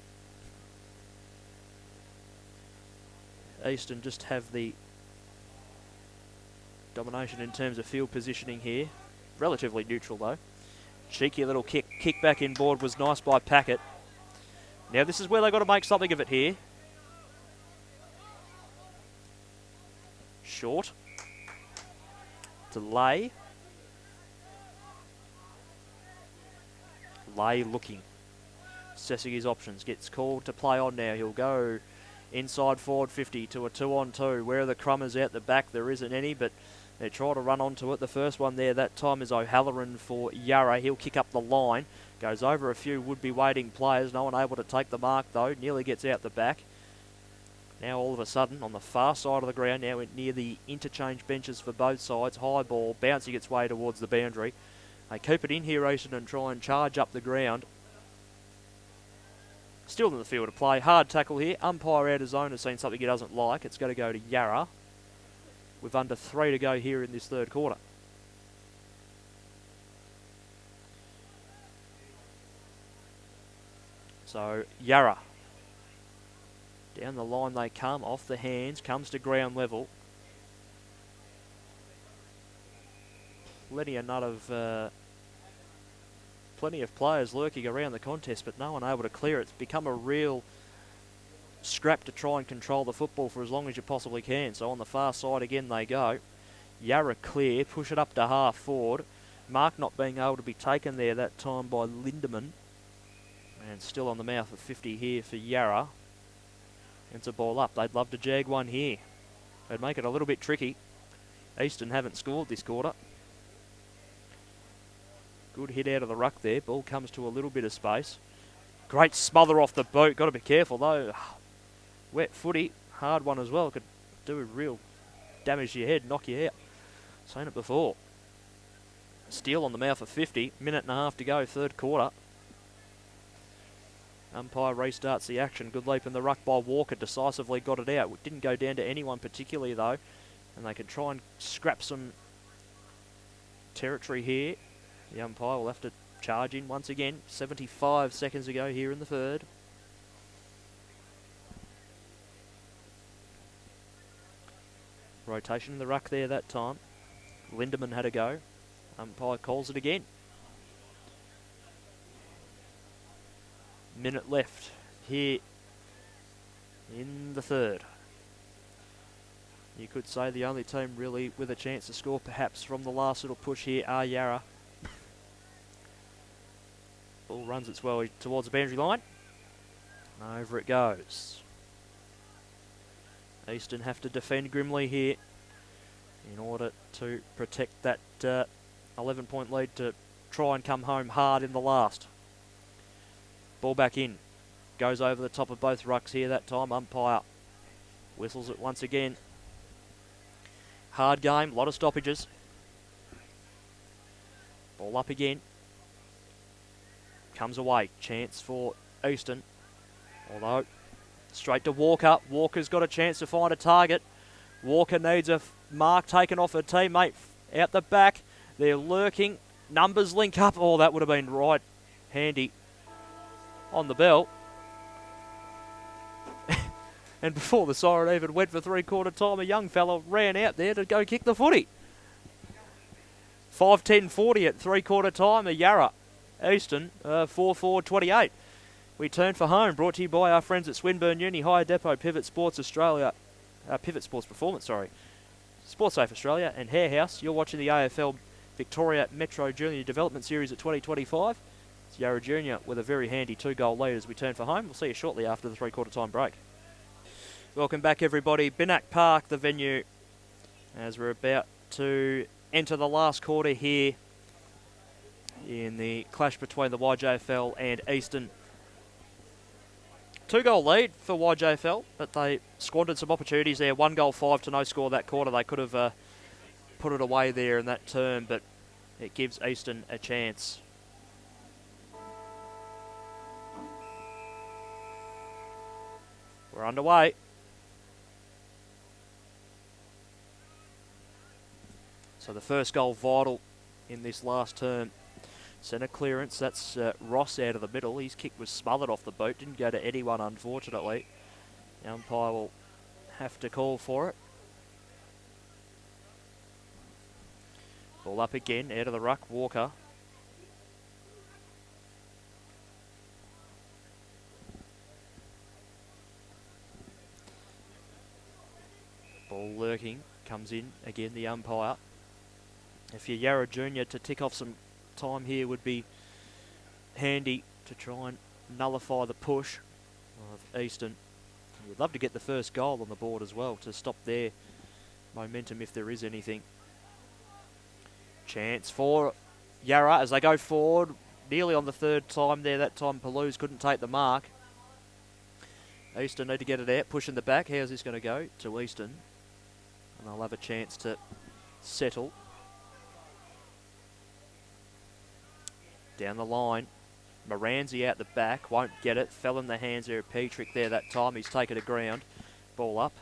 Easton just have the domination in terms of field positioning here. Relatively neutral though. Cheeky little kick back inboard was nice by Packett. Now this is where they've got to make something of it here. Short. To Lay. Lay looking. Assessing his options. Gets called to play on now. He'll go inside forward 50 to a 2-on-2. Where are the crummers out the back? There isn't any, but they try to run onto it. The first one there, that time is O'Halloran for Yarra. He'll kick up the line. Goes over a few would-be waiting players. No one able to take the mark, though. Nearly gets out the back. Now, all of a sudden, on the far side of the ground, now near the interchange benches for both sides. High ball, bouncing its way towards the boundary. They keep it in here, Easton, and try and charge up the ground. Still in the field of play. Hard tackle here. Umpire out of zone has seen something he doesn't like. It's going to go to Yarra with under 3 to go here in this third quarter. So Yarra. Down the line they come. Off the hands. Comes to ground level. Plenty of players lurking around the contest, but no one able to clear it. It's become a real scrap to try and control the football for as long as you possibly can. So on the far side again they go. Yarra clear, push it up to half forward. Mark not being able to be taken there that time by Lindemann. And still on the mouth of 50 here for Yarra. It's a ball up. They'd love to jag one here. They'd make it a little bit tricky. Easton haven't scored this quarter. Good hit out of the ruck there. Ball comes to a little bit of space. Great smother off the boot. Got to be careful though. Wet footy. Hard one as well. Could do a real damage to your head. Knock you out. Seen it before. Steal on the mouth of 50. Minute and a half to go. Third quarter. Umpire restarts the action. Good leap in the ruck by Walker. Decisively got it out. Didn't go down to anyone particularly though. and they can try and scrap some territory here. The umpire will have to charge in once again. 75 seconds to go here in the third. Rotation in the ruck there that time. Lindemann had a go. Umpire calls it again. Minute left here in the third. You could say the only team really with a chance to score perhaps from the last little push here are Yarra. Ball runs its way towards the boundary line. Over it goes. Eastern have to defend grimly here in order to protect that 11-point lead to try and come home hard in the last. Ball back in. Goes over the top of both rucks here that time. Umpire whistles it once again. Hard game, a lot of stoppages. Ball up again. Comes away. Chance for Eastern. Although, straight to Walker. Walker's got a chance to find a target. Walker needs a mark taken off a teammate out the back. They're lurking. Numbers link up. Oh, that would have been right handy on the bell. And before the siren even went for three-quarter time, a young fella ran out there to go kick the footy. 5:10:40 at three-quarter time. The Yarra Eastern 4:4:28. We turn for home. Brought to you by our friends at Swinburne Uni, Hire Depot, Pivot Sports Australia, Pivot Sports Performance, sorry, Sports Safe Australia, and Hare House. You're watching the AFL Victoria Metro Junior Development Series at 2025. It's Yarra Junior with a very handy 2-goal lead as we turn for home. We'll see you shortly after the three-quarter time break. Welcome back, everybody. Binnack Park, the venue, as we're about to enter the last quarter here in the clash between the YJFL and Eastern. 2-goal lead for YJFL, but they squandered some opportunities there. 1 goal, 5 to no score that quarter. They could have put it away there in that term, but it gives Eastern a chance. We're underway. So the first goal vital in this last term. Centre clearance, that's Ross out of the middle. His kick was smothered off the boot, didn't go to anyone unfortunately. The umpire will have to call for it. Ball up again, out of the ruck, Walker. Ball lurking, comes in again, the umpire. If you're Yarra Junior, to tick off some time here would be handy to try and nullify the push of Eastern. We'd love to get the first goal on the board as well to stop their momentum if there is anything. Chance for Yarra as they go forward, nearly on the third time there. That time Palouse couldn't take the mark. Eastern need to get it out, pushing the back. How's this going to go? To Eastern. And they'll have a chance to settle. Down the line, Moranzi out the back, won't get it. Fell in the hands there of Petrick there that time. He's taken to ground. Ball up.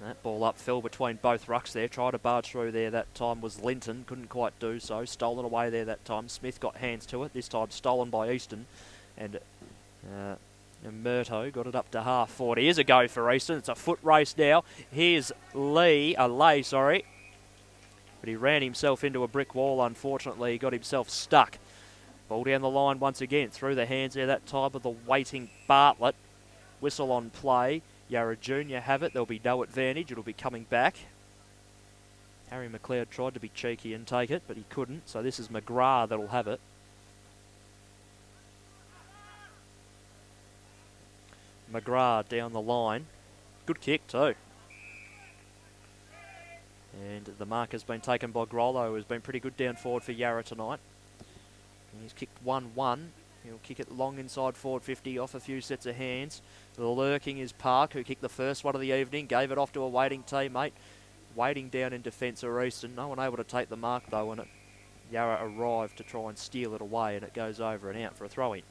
That ball up fell between both rucks there. Tried to barge through there. That time was Linton. Couldn't quite do so. Stolen away there that time. Smith got hands to it. This time stolen by Easton. And Murto got it up to half forward. Here's a go for Easton. It's a foot race now. Here's Lay, but he ran himself into a brick wall, unfortunately. He got himself stuck. Ball down the line once again. Through the hands there that time of the waiting Bartlett. Whistle on play. Yarra Junior have it. There'll be no advantage. It'll be coming back. Harry McLeod tried to be cheeky and take it, but he couldn't. So this is McGrath that'll have it. McGrath down the line. Good kick too. And the mark has been taken by Grollo, who's been pretty good down forward for Yarra tonight. And he's kicked 1-1. He'll kick it long inside forward 50 off a few sets of hands. The lurking is Park, who kicked the first one of the evening. Gave it off to a waiting teammate. Waiting down in defence of Easton. No one able to take the mark though in it. Yarra arrive to try and steal it away, and it goes over and out for a throw-in.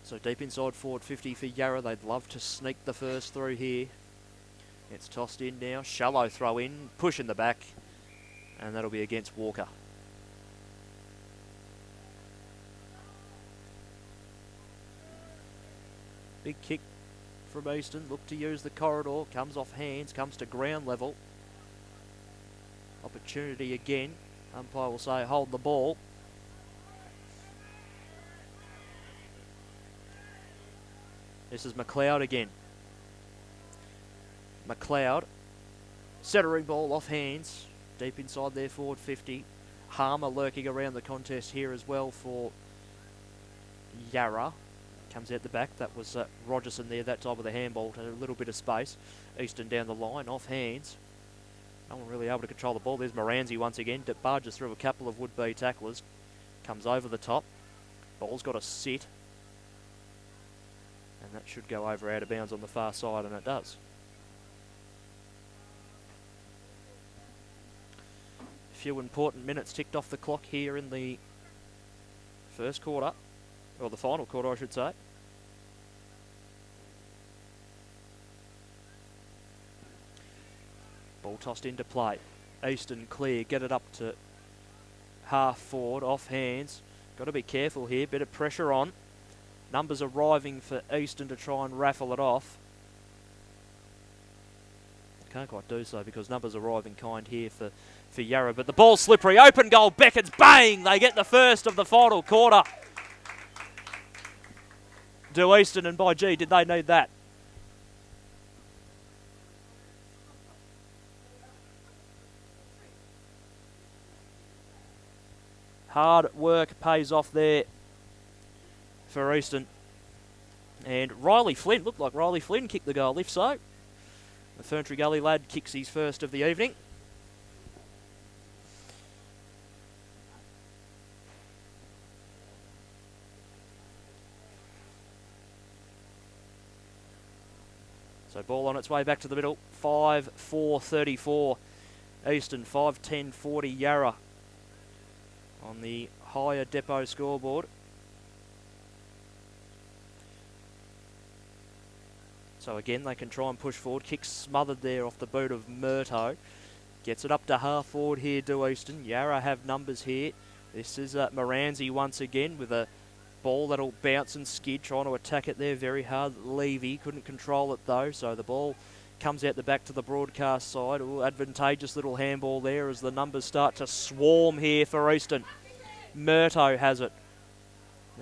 So deep inside forward 50 for Yarra. They'd love to sneak the first through here. It's tossed in now. Shallow throw in. Push in the back. And that'll be against Walker. Big kick from Easton. Look to use the corridor. Comes off hands. Comes to ground level. Opportunity again. Umpire will say hold the ball. This is McLeod again. McLeod. Centering ball off hands. Deep inside their forward 50. Harmer lurking around the contest here as well for Yarra. Comes out the back. That was Rogerson there that time with the handball to a little bit of space. Easton down the line, off hands. No one really able to control the ball. There's Moranzi once again. Barges through a couple of would-be tacklers. Comes over the top. Ball's got to sit. And that should go over out of bounds on the far side, and it does. A few important minutes ticked off the clock here in the first quarter. Or the final quarter, I should say. Ball tossed into play. Easton clear, get it up to half forward, off hands. Got to be careful here, bit of pressure on. Numbers arriving for Easton to try and raffle it off. Can't quite do so because numbers arriving kind here for Yarra. But the ball's slippery, open goal, Beckett's bang! They get the first of the final quarter. Do Easton, and by gee, did they need that? Hard work pays off there for Easton. And Riley Flynn, looked like Riley Flynn kicked the goal, if so. The Ferntree Gully lad kicks his first of the evening. So ball on its way back to the middle. 5-4-34. Easton 5-10-40 Yarra on the higher depot scoreboard. So again, they can try and push forward. Kick smothered there off the boot of Murto. Gets it up to half forward here, do Easton. Yarra have numbers here. This is Moranzi once again with a ball that'll bounce and skid, trying to attack it there very hard. Levy couldn't control it though, so the ball comes out the back to the broadcast side. Ooh, advantageous little handball there as the numbers start to swarm here for Easton. Murto has it.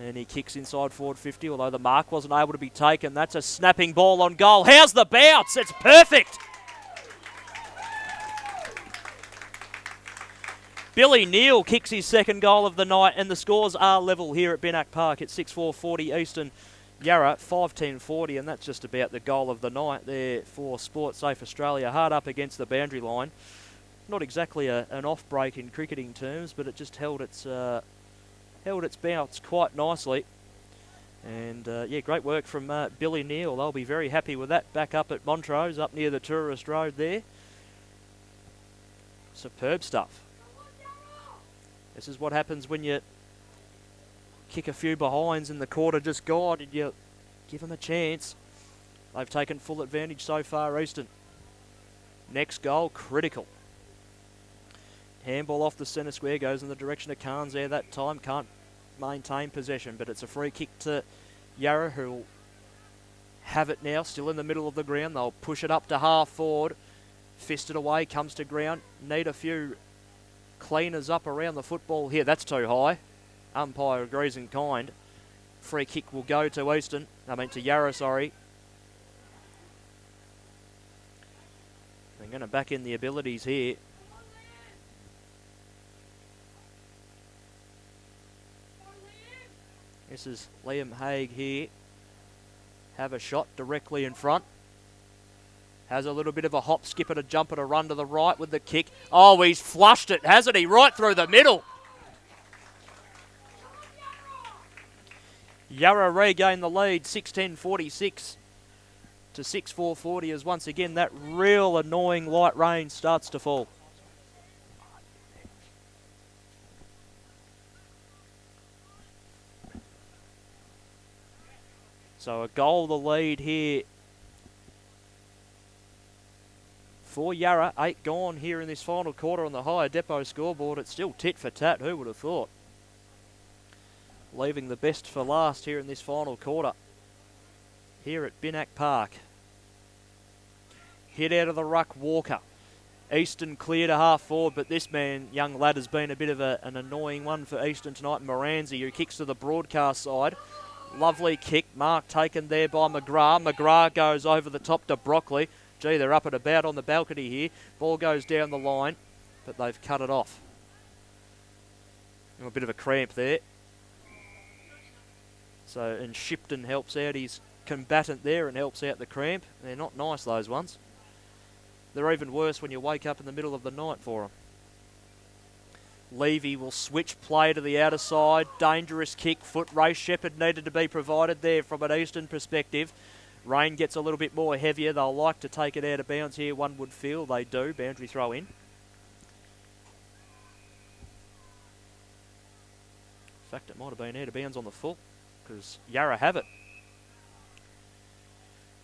And he kicks inside forward 50, although the mark wasn't able to be taken. That's a snapping ball on goal. How's the bounce? It's perfect! Billy Neal kicks his second goal of the night, and the scores are level here at Binnack Park at 6-4-40 Easton. Yarra 5-10-40, and that's just about the goal of the night there for Sport Safe Australia. Hard up against the boundary line. Not exactly an off break in cricketing terms, but it just held its bounce quite nicely. And yeah, great work from Billy Neal. They'll be very happy with that. Back up at Montrose, up near the Tourist Road there. Superb stuff. This is what happens when you kick a few behinds in the quarter just gone and you give them a chance. They've taken full advantage so far, Easton. Next goal, critical. Handball off the centre square, goes in the direction of Carnes there that time. Can't maintain possession, but it's a free kick to Yarra, who'll have it now, still in the middle of the ground. They'll push it up to half forward. Fisted away, comes to ground. Need a few cleaners up around the football here. That's too high. Umpire agrees in kind. Free kick will go to Easton. To Yarra, sorry. They're going to back in the abilities here. This is Liam Haig here. Have a shot directly in front. Has a little bit of a hop, skip and a jump and a run to the right with the kick. Oh, he's flushed it, hasn't he? Right through the middle. Yarra regain the lead, 6:10.46 to 6:4.40 as once again that real annoying light rain starts to fall. So a goal the lead here for Yarra. 8 gone here in this final quarter on the higher depot scoreboard. It's still tit for tat, who would have thought? Leaving the best for last here in this final quarter. Here at Binnack Park. Hit out of the ruck, Walker. Easton clear to half forward, but this man, young lad, has been a bit of an annoying one for Easton tonight. Moranzi, who kicks to the broadcast side. Lovely kick. Mark taken there by McGrath. McGrath goes over the top to Broccoli. Gee, they're up and about on the balcony here. Ball goes down the line, but they've cut it off. A bit of a cramp there. So, and Shipton helps out. He's combatant there and helps out the cramp. They're not nice, those ones. They're even worse when you wake up in the middle of the night for them. Levy will switch play to the outer side. Dangerous kick. Foot race. Shepherd needed to be provided there from an Eastern perspective. Rain gets a little bit more heavier. They'll like to take it out of bounds here, one would feel. They do. Boundary throw in. In fact, it might have been out of bounds on the full because Yarra have it.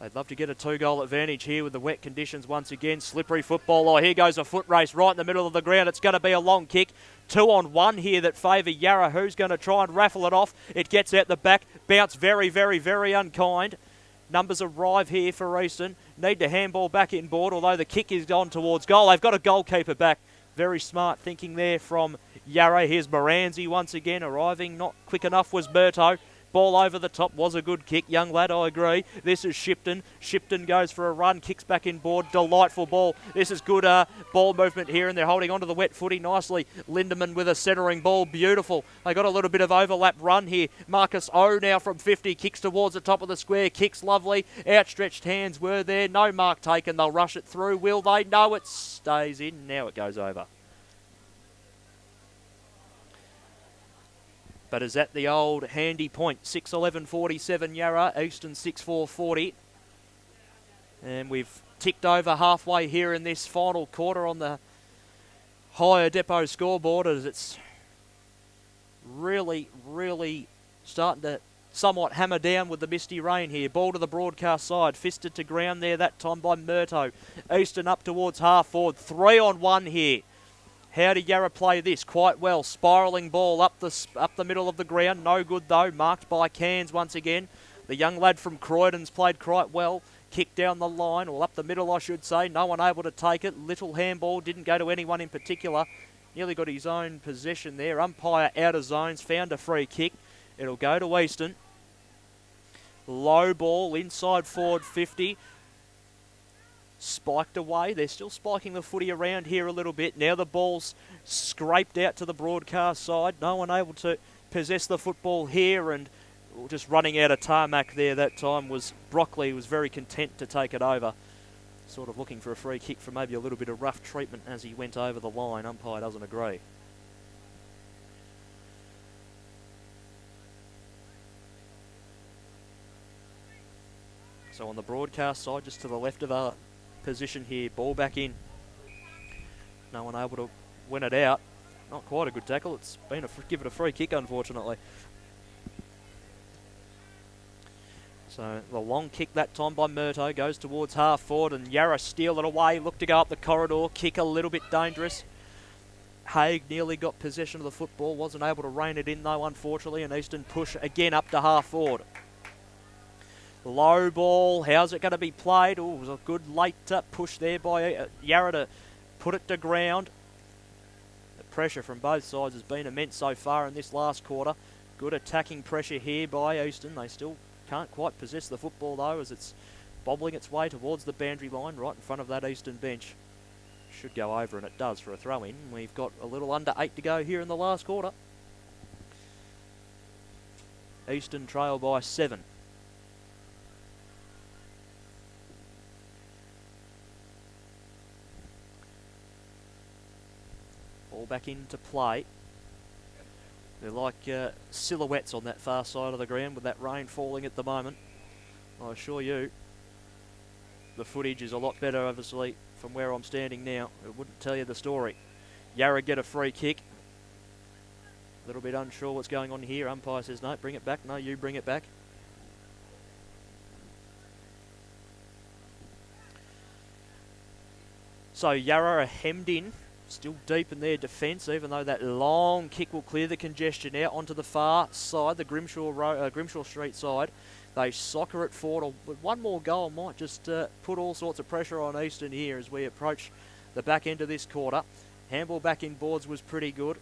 They'd love to get a 2-goal advantage here with the wet conditions once again. Slippery football. Oh, here goes a foot race right in the middle of the ground. It's going to be a long kick. 2-on-1 here that favour Yarra. Who's going to try and raffle it off? It gets out the back. Bounce very, very, very unkind. Numbers arrive here for Easton. Need to handball back in board, although the kick is on towards goal. They've got a goalkeeper back. Very smart thinking there from Yarra. Here's Moranzi once again arriving. Not quick enough was Berto. Ball over the top was a good kick. Young lad, I agree. This is Shipton. Shipton goes for a run, kicks back in board. Delightful ball. This is good ball movement here, and they're holding onto the wet footy nicely. Lindemann with a centering ball. Beautiful. They got a little bit of overlap run here. Marcus O now from 50. Kicks towards the top of the square. Kicks lovely. Outstretched hands were there. No mark taken. They'll rush it through. Will they? No, it stays in. Now it goes over. But is at the old handy point. 6:11.47 Yarra, Easton 6:4.40. And we've ticked over halfway here in this final quarter on the higher depot scoreboard as it's really, really starting to somewhat hammer down with the misty rain here. Ball to the broadcast side, fisted to ground there that time by Murto. Easton up towards half forward, 3-on-1 here. How did Yarra play this? Quite well. Spiralling ball up the middle of the ground. No good though. Marked by Cairns once again. The young lad from Croydon's played quite well. Kicked down the line, or up the middle I should say. No one able to take it. Little handball. Didn't go to anyone in particular. Nearly got his own possession there. Umpire out of zones. Found a free kick. It'll go to Easton. Low ball inside forward 50. Spiked away. They're still spiking the footy around here a little bit. Now the ball's scraped out to the broadcast side. No one able to possess the football here, and just running out of tarmac there that time was Broccoli. Was very content to take it over. Sort of looking for a free kick for maybe a little bit of rough treatment as he went over the line. Umpire doesn't agree. So on the broadcast side, just to the left of our position here, ball back in. No one able to win it out. Not quite a good tackle. It's been give it a free kick, unfortunately. So the long kick that time by Murto goes towards half forward, and Yarra steal it away. Look to go up the corridor. Kick a little bit dangerous. Haig nearly got possession of the football. Wasn't able to rein it in though, unfortunately. And Easton push again up to half forward. Low ball, how's it going to be played? Oh, it was a good late push there by Yarra to put it to ground. The pressure from both sides has been immense so far in this last quarter. Good attacking pressure here by Easton. They still can't quite possess the football though, as it's bobbling its way towards the boundary line right in front of that Easton bench. Should go over, and it does for a throw-in. We've got a little under 8 to go here in the last quarter. Easton trail by 7. Ball back into play. They're like silhouettes on that far side of the ground with that rain falling at the moment. I assure you, the footage is a lot better, obviously, from where I'm standing now. It wouldn't tell you the story. Yarra get a free kick. A little bit unsure what's going on here. Umpire says, no, bring it back. No, you bring it back. So Yarra are hemmed in, still deep in their defence, even though that long kick will clear the congestion out onto the far side, the Grimshaw Street side. They soccer it forward, but one more goal might just put all sorts of pressure on Eastern here as we approach the back end of this quarter. Handball back in boards was pretty good.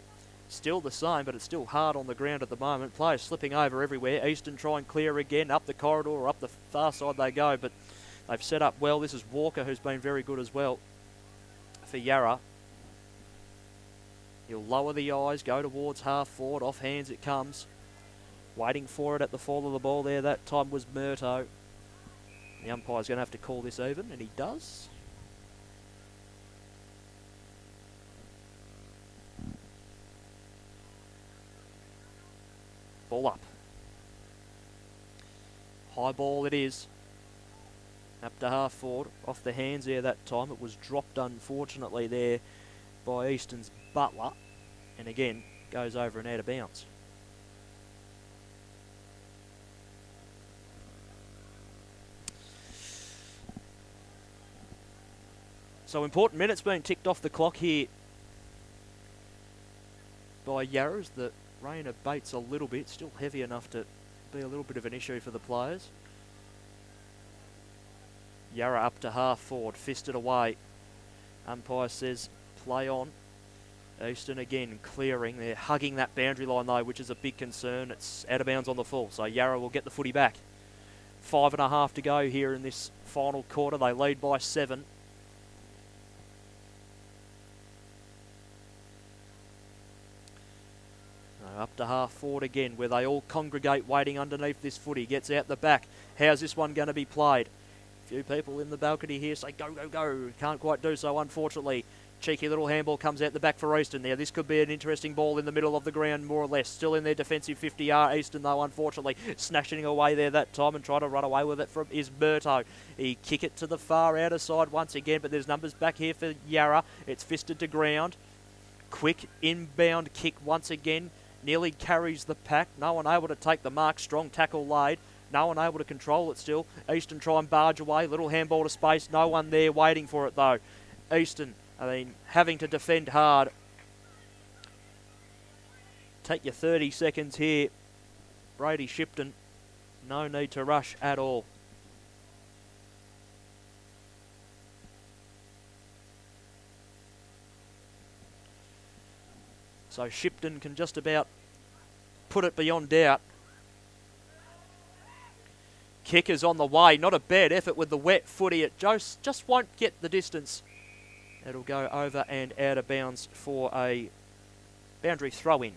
Still the same, but it's still hard on the ground at the moment. Players slipping over everywhere. Eastern try and clear again, up the corridor or up the far side they go, but they've set up well. This is Walker, who's been very good as well for Yarra. He'll lower the eyes, go towards half forward, off hands it comes. Waiting for it at the fall of the ball there, that time was Murto. The umpire's going to have to call this even, and he does. Ball up. High ball it is. Up to half forward, off the hands there that time. It was dropped unfortunately there by Eastern's Butler. And again, goes over and out of bounds. So important minutes being ticked off the clock here by Yarra as the rain abates a little bit. Still heavy enough to be a little bit of an issue for the players. Yarra up to half forward, fisted away. Umpire says play on. Eastern again clearing. They're hugging that boundary line though, which is a big concern. It's out of bounds on the full, so Yarra will get the footy back. 5.5 to go here in this final quarter. They lead by 7. Up to half forward again, where they all congregate waiting underneath this footy. Gets out the back. How's this one going to be played? A few people in the balcony here say go, go, go. Can't quite do so, unfortunately. Cheeky little handball comes out the back for Eastern there. This could be an interesting ball in the middle of the ground, more or less. Still in their defensive 50-yard. Eastern, though, unfortunately, snatching away there that time and trying to run away with it from is Murto. He kick it to the far outer side once again, but there's numbers back here for Yarra. It's fisted to ground. Quick inbound kick once again. Nearly carries the pack. No one able to take the mark. Strong tackle laid. No one able to control it still. Eastern try and barge away. Little handball to space. No one there waiting for it though. Eastern, having to defend hard. Take your 30 seconds here. Brady Shipton. No need to rush at all. So Shipton can just about put it beyond doubt. Kick is on the way. Not a bad effort with the wet footy. It just won't get the distance. It'll go over and out of bounds for a boundary throw-in.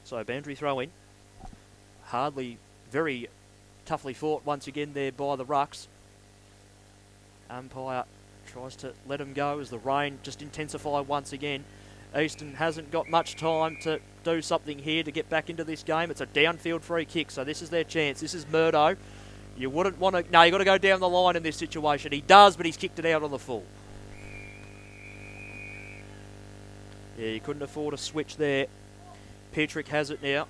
So boundary throw-in. Hardly, very toughly fought once again there by the Rucks. Umpire tries to let him go as the rain just intensifies once again. Eastern hasn't got much time to do something here to get back into this game. It's a downfield free kick, so this is their chance. This is Murdo. You wouldn't want to... No, you've got to go down the line in this situation. He does, but he's kicked it out on the full. Yeah, you couldn't afford a switch there. Petrick has it now.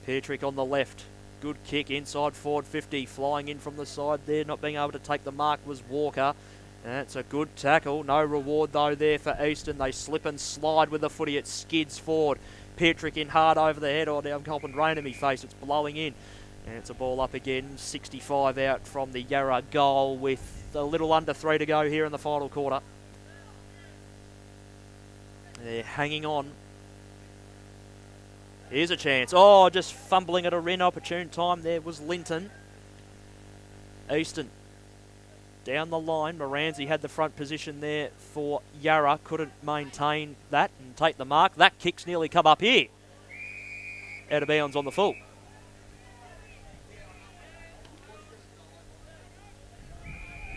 Petrick on the left. Good kick inside forward 50. Flying in from the side there. Not being able to take the mark was Walker. That's a good tackle. No reward though there for Eastern. They slip and slide with the footy. It skids forward. Petrick in hard over the head. Oh, now I'm copping rain in my face. It's blowing in. And it's a ball up again. 65 out from the Yarra goal with a little under 3 to go here in the final quarter. They're hanging on. Here's a chance. Oh, just fumbling at a inopportune time there was Linton. Eastern down the line. Moranzi had the front position there for Yarra. Couldn't maintain that and take the mark. That kick's nearly come up here. Out of bounds on the full.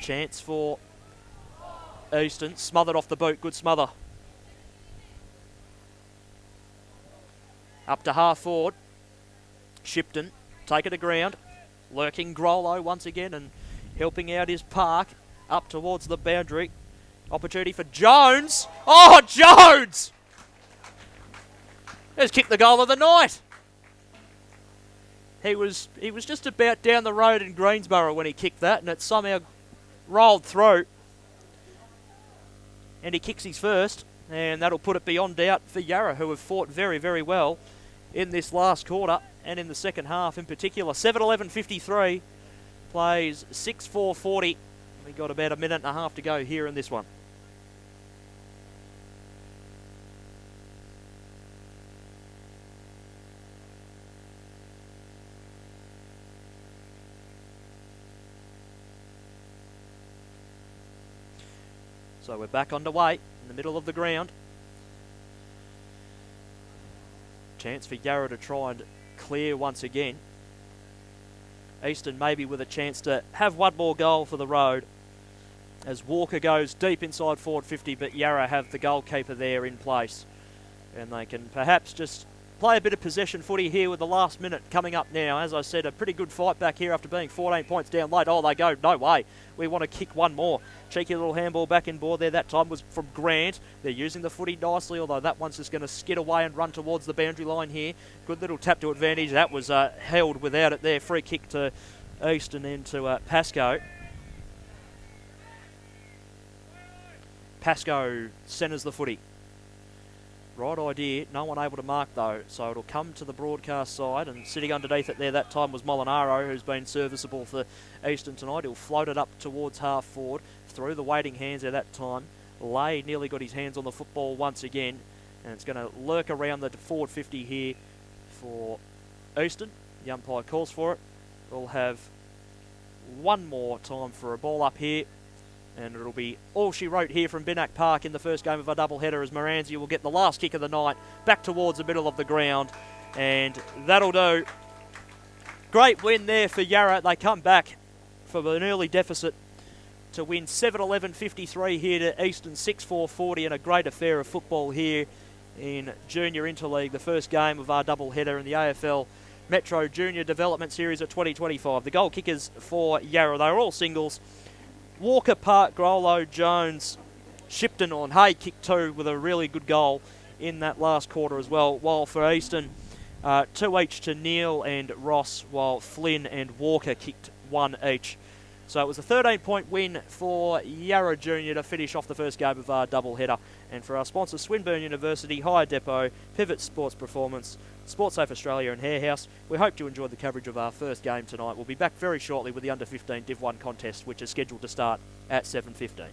Chance for Easton. Smothered off the boot. Good smother. Up to half forward. Shipton. Take it to ground. Lurking Grollo once again and helping out his Park up towards the boundary. Opportunity for Jones. Oh, Jones! Has kicked the goal of the night. He was just about down the road in Greensborough when he kicked that, and it somehow rolled through. And he kicks his first, and that'll put it beyond doubt for Yarra, who have fought very, very well in this last quarter and in the second half in particular. 7-11-53 plays 6-4-40. We've got about a minute and a half to go here in this one. So we're back underway in the middle of the ground. Chance for Yarra to try and clear once again. Easton maybe with a chance to have one more goal for the road as Walker goes deep inside forward 50, but Yarra have the goalkeeper there in place. And they can perhaps just play a bit of possession footy here with the last minute coming up now. As I said, a pretty good fight back here after being 14 points down late. Oh, they go, no way. We want to kick one more. Cheeky little handball back in board there. That time was from Grant. They're using the footy nicely, although that one's just going to skid away and run towards the boundary line here. Good little tap to advantage. That was held without it there. Free kick to Easton into Pascoe. Pascoe centres the footy. Right idea, no one able to mark though, so it'll come to the broadcast side, and sitting underneath it there that time was Molinaro, who's been serviceable for Easton tonight. He'll float it up towards half forward, through the waiting hands at that time. Lay nearly got his hands on the football once again, and it's going to lurk around the forward 50 here for Easton. The umpire calls for it. We'll have one more time for a ball up here. And it'll be all she wrote here from Binnack Park in the first game of a doubleheader as Moranzi will get the last kick of the night back towards the middle of the ground. And that'll do. Great win there for Yarra. They come back from an early deficit to win 7-11-53 here to Easton 6-4-40, and a great affair of football here in Junior Interleague, the first game of our doubleheader in the AFL Metro Junior Development Series of 2025. The goal kickers for Yarra, they were all singles. Walker, Park, Grollo, Jones, Shipton on Hay kicked two with a really good goal in that last quarter as well. While for Easton, two each to Neil and Ross, while Flynn and Walker kicked one each. So it was a 13-point win for Yarra Junior to finish off the first game of our doubleheader. And for our sponsors, Swinburne University, Hire Depot, Pivot Sports Performance, SportSafe Australia and Hare House, we hope you enjoyed the coverage of our first game tonight. We'll be back very shortly with the Under-15 Div 1 contest, which is scheduled to start at 7:15.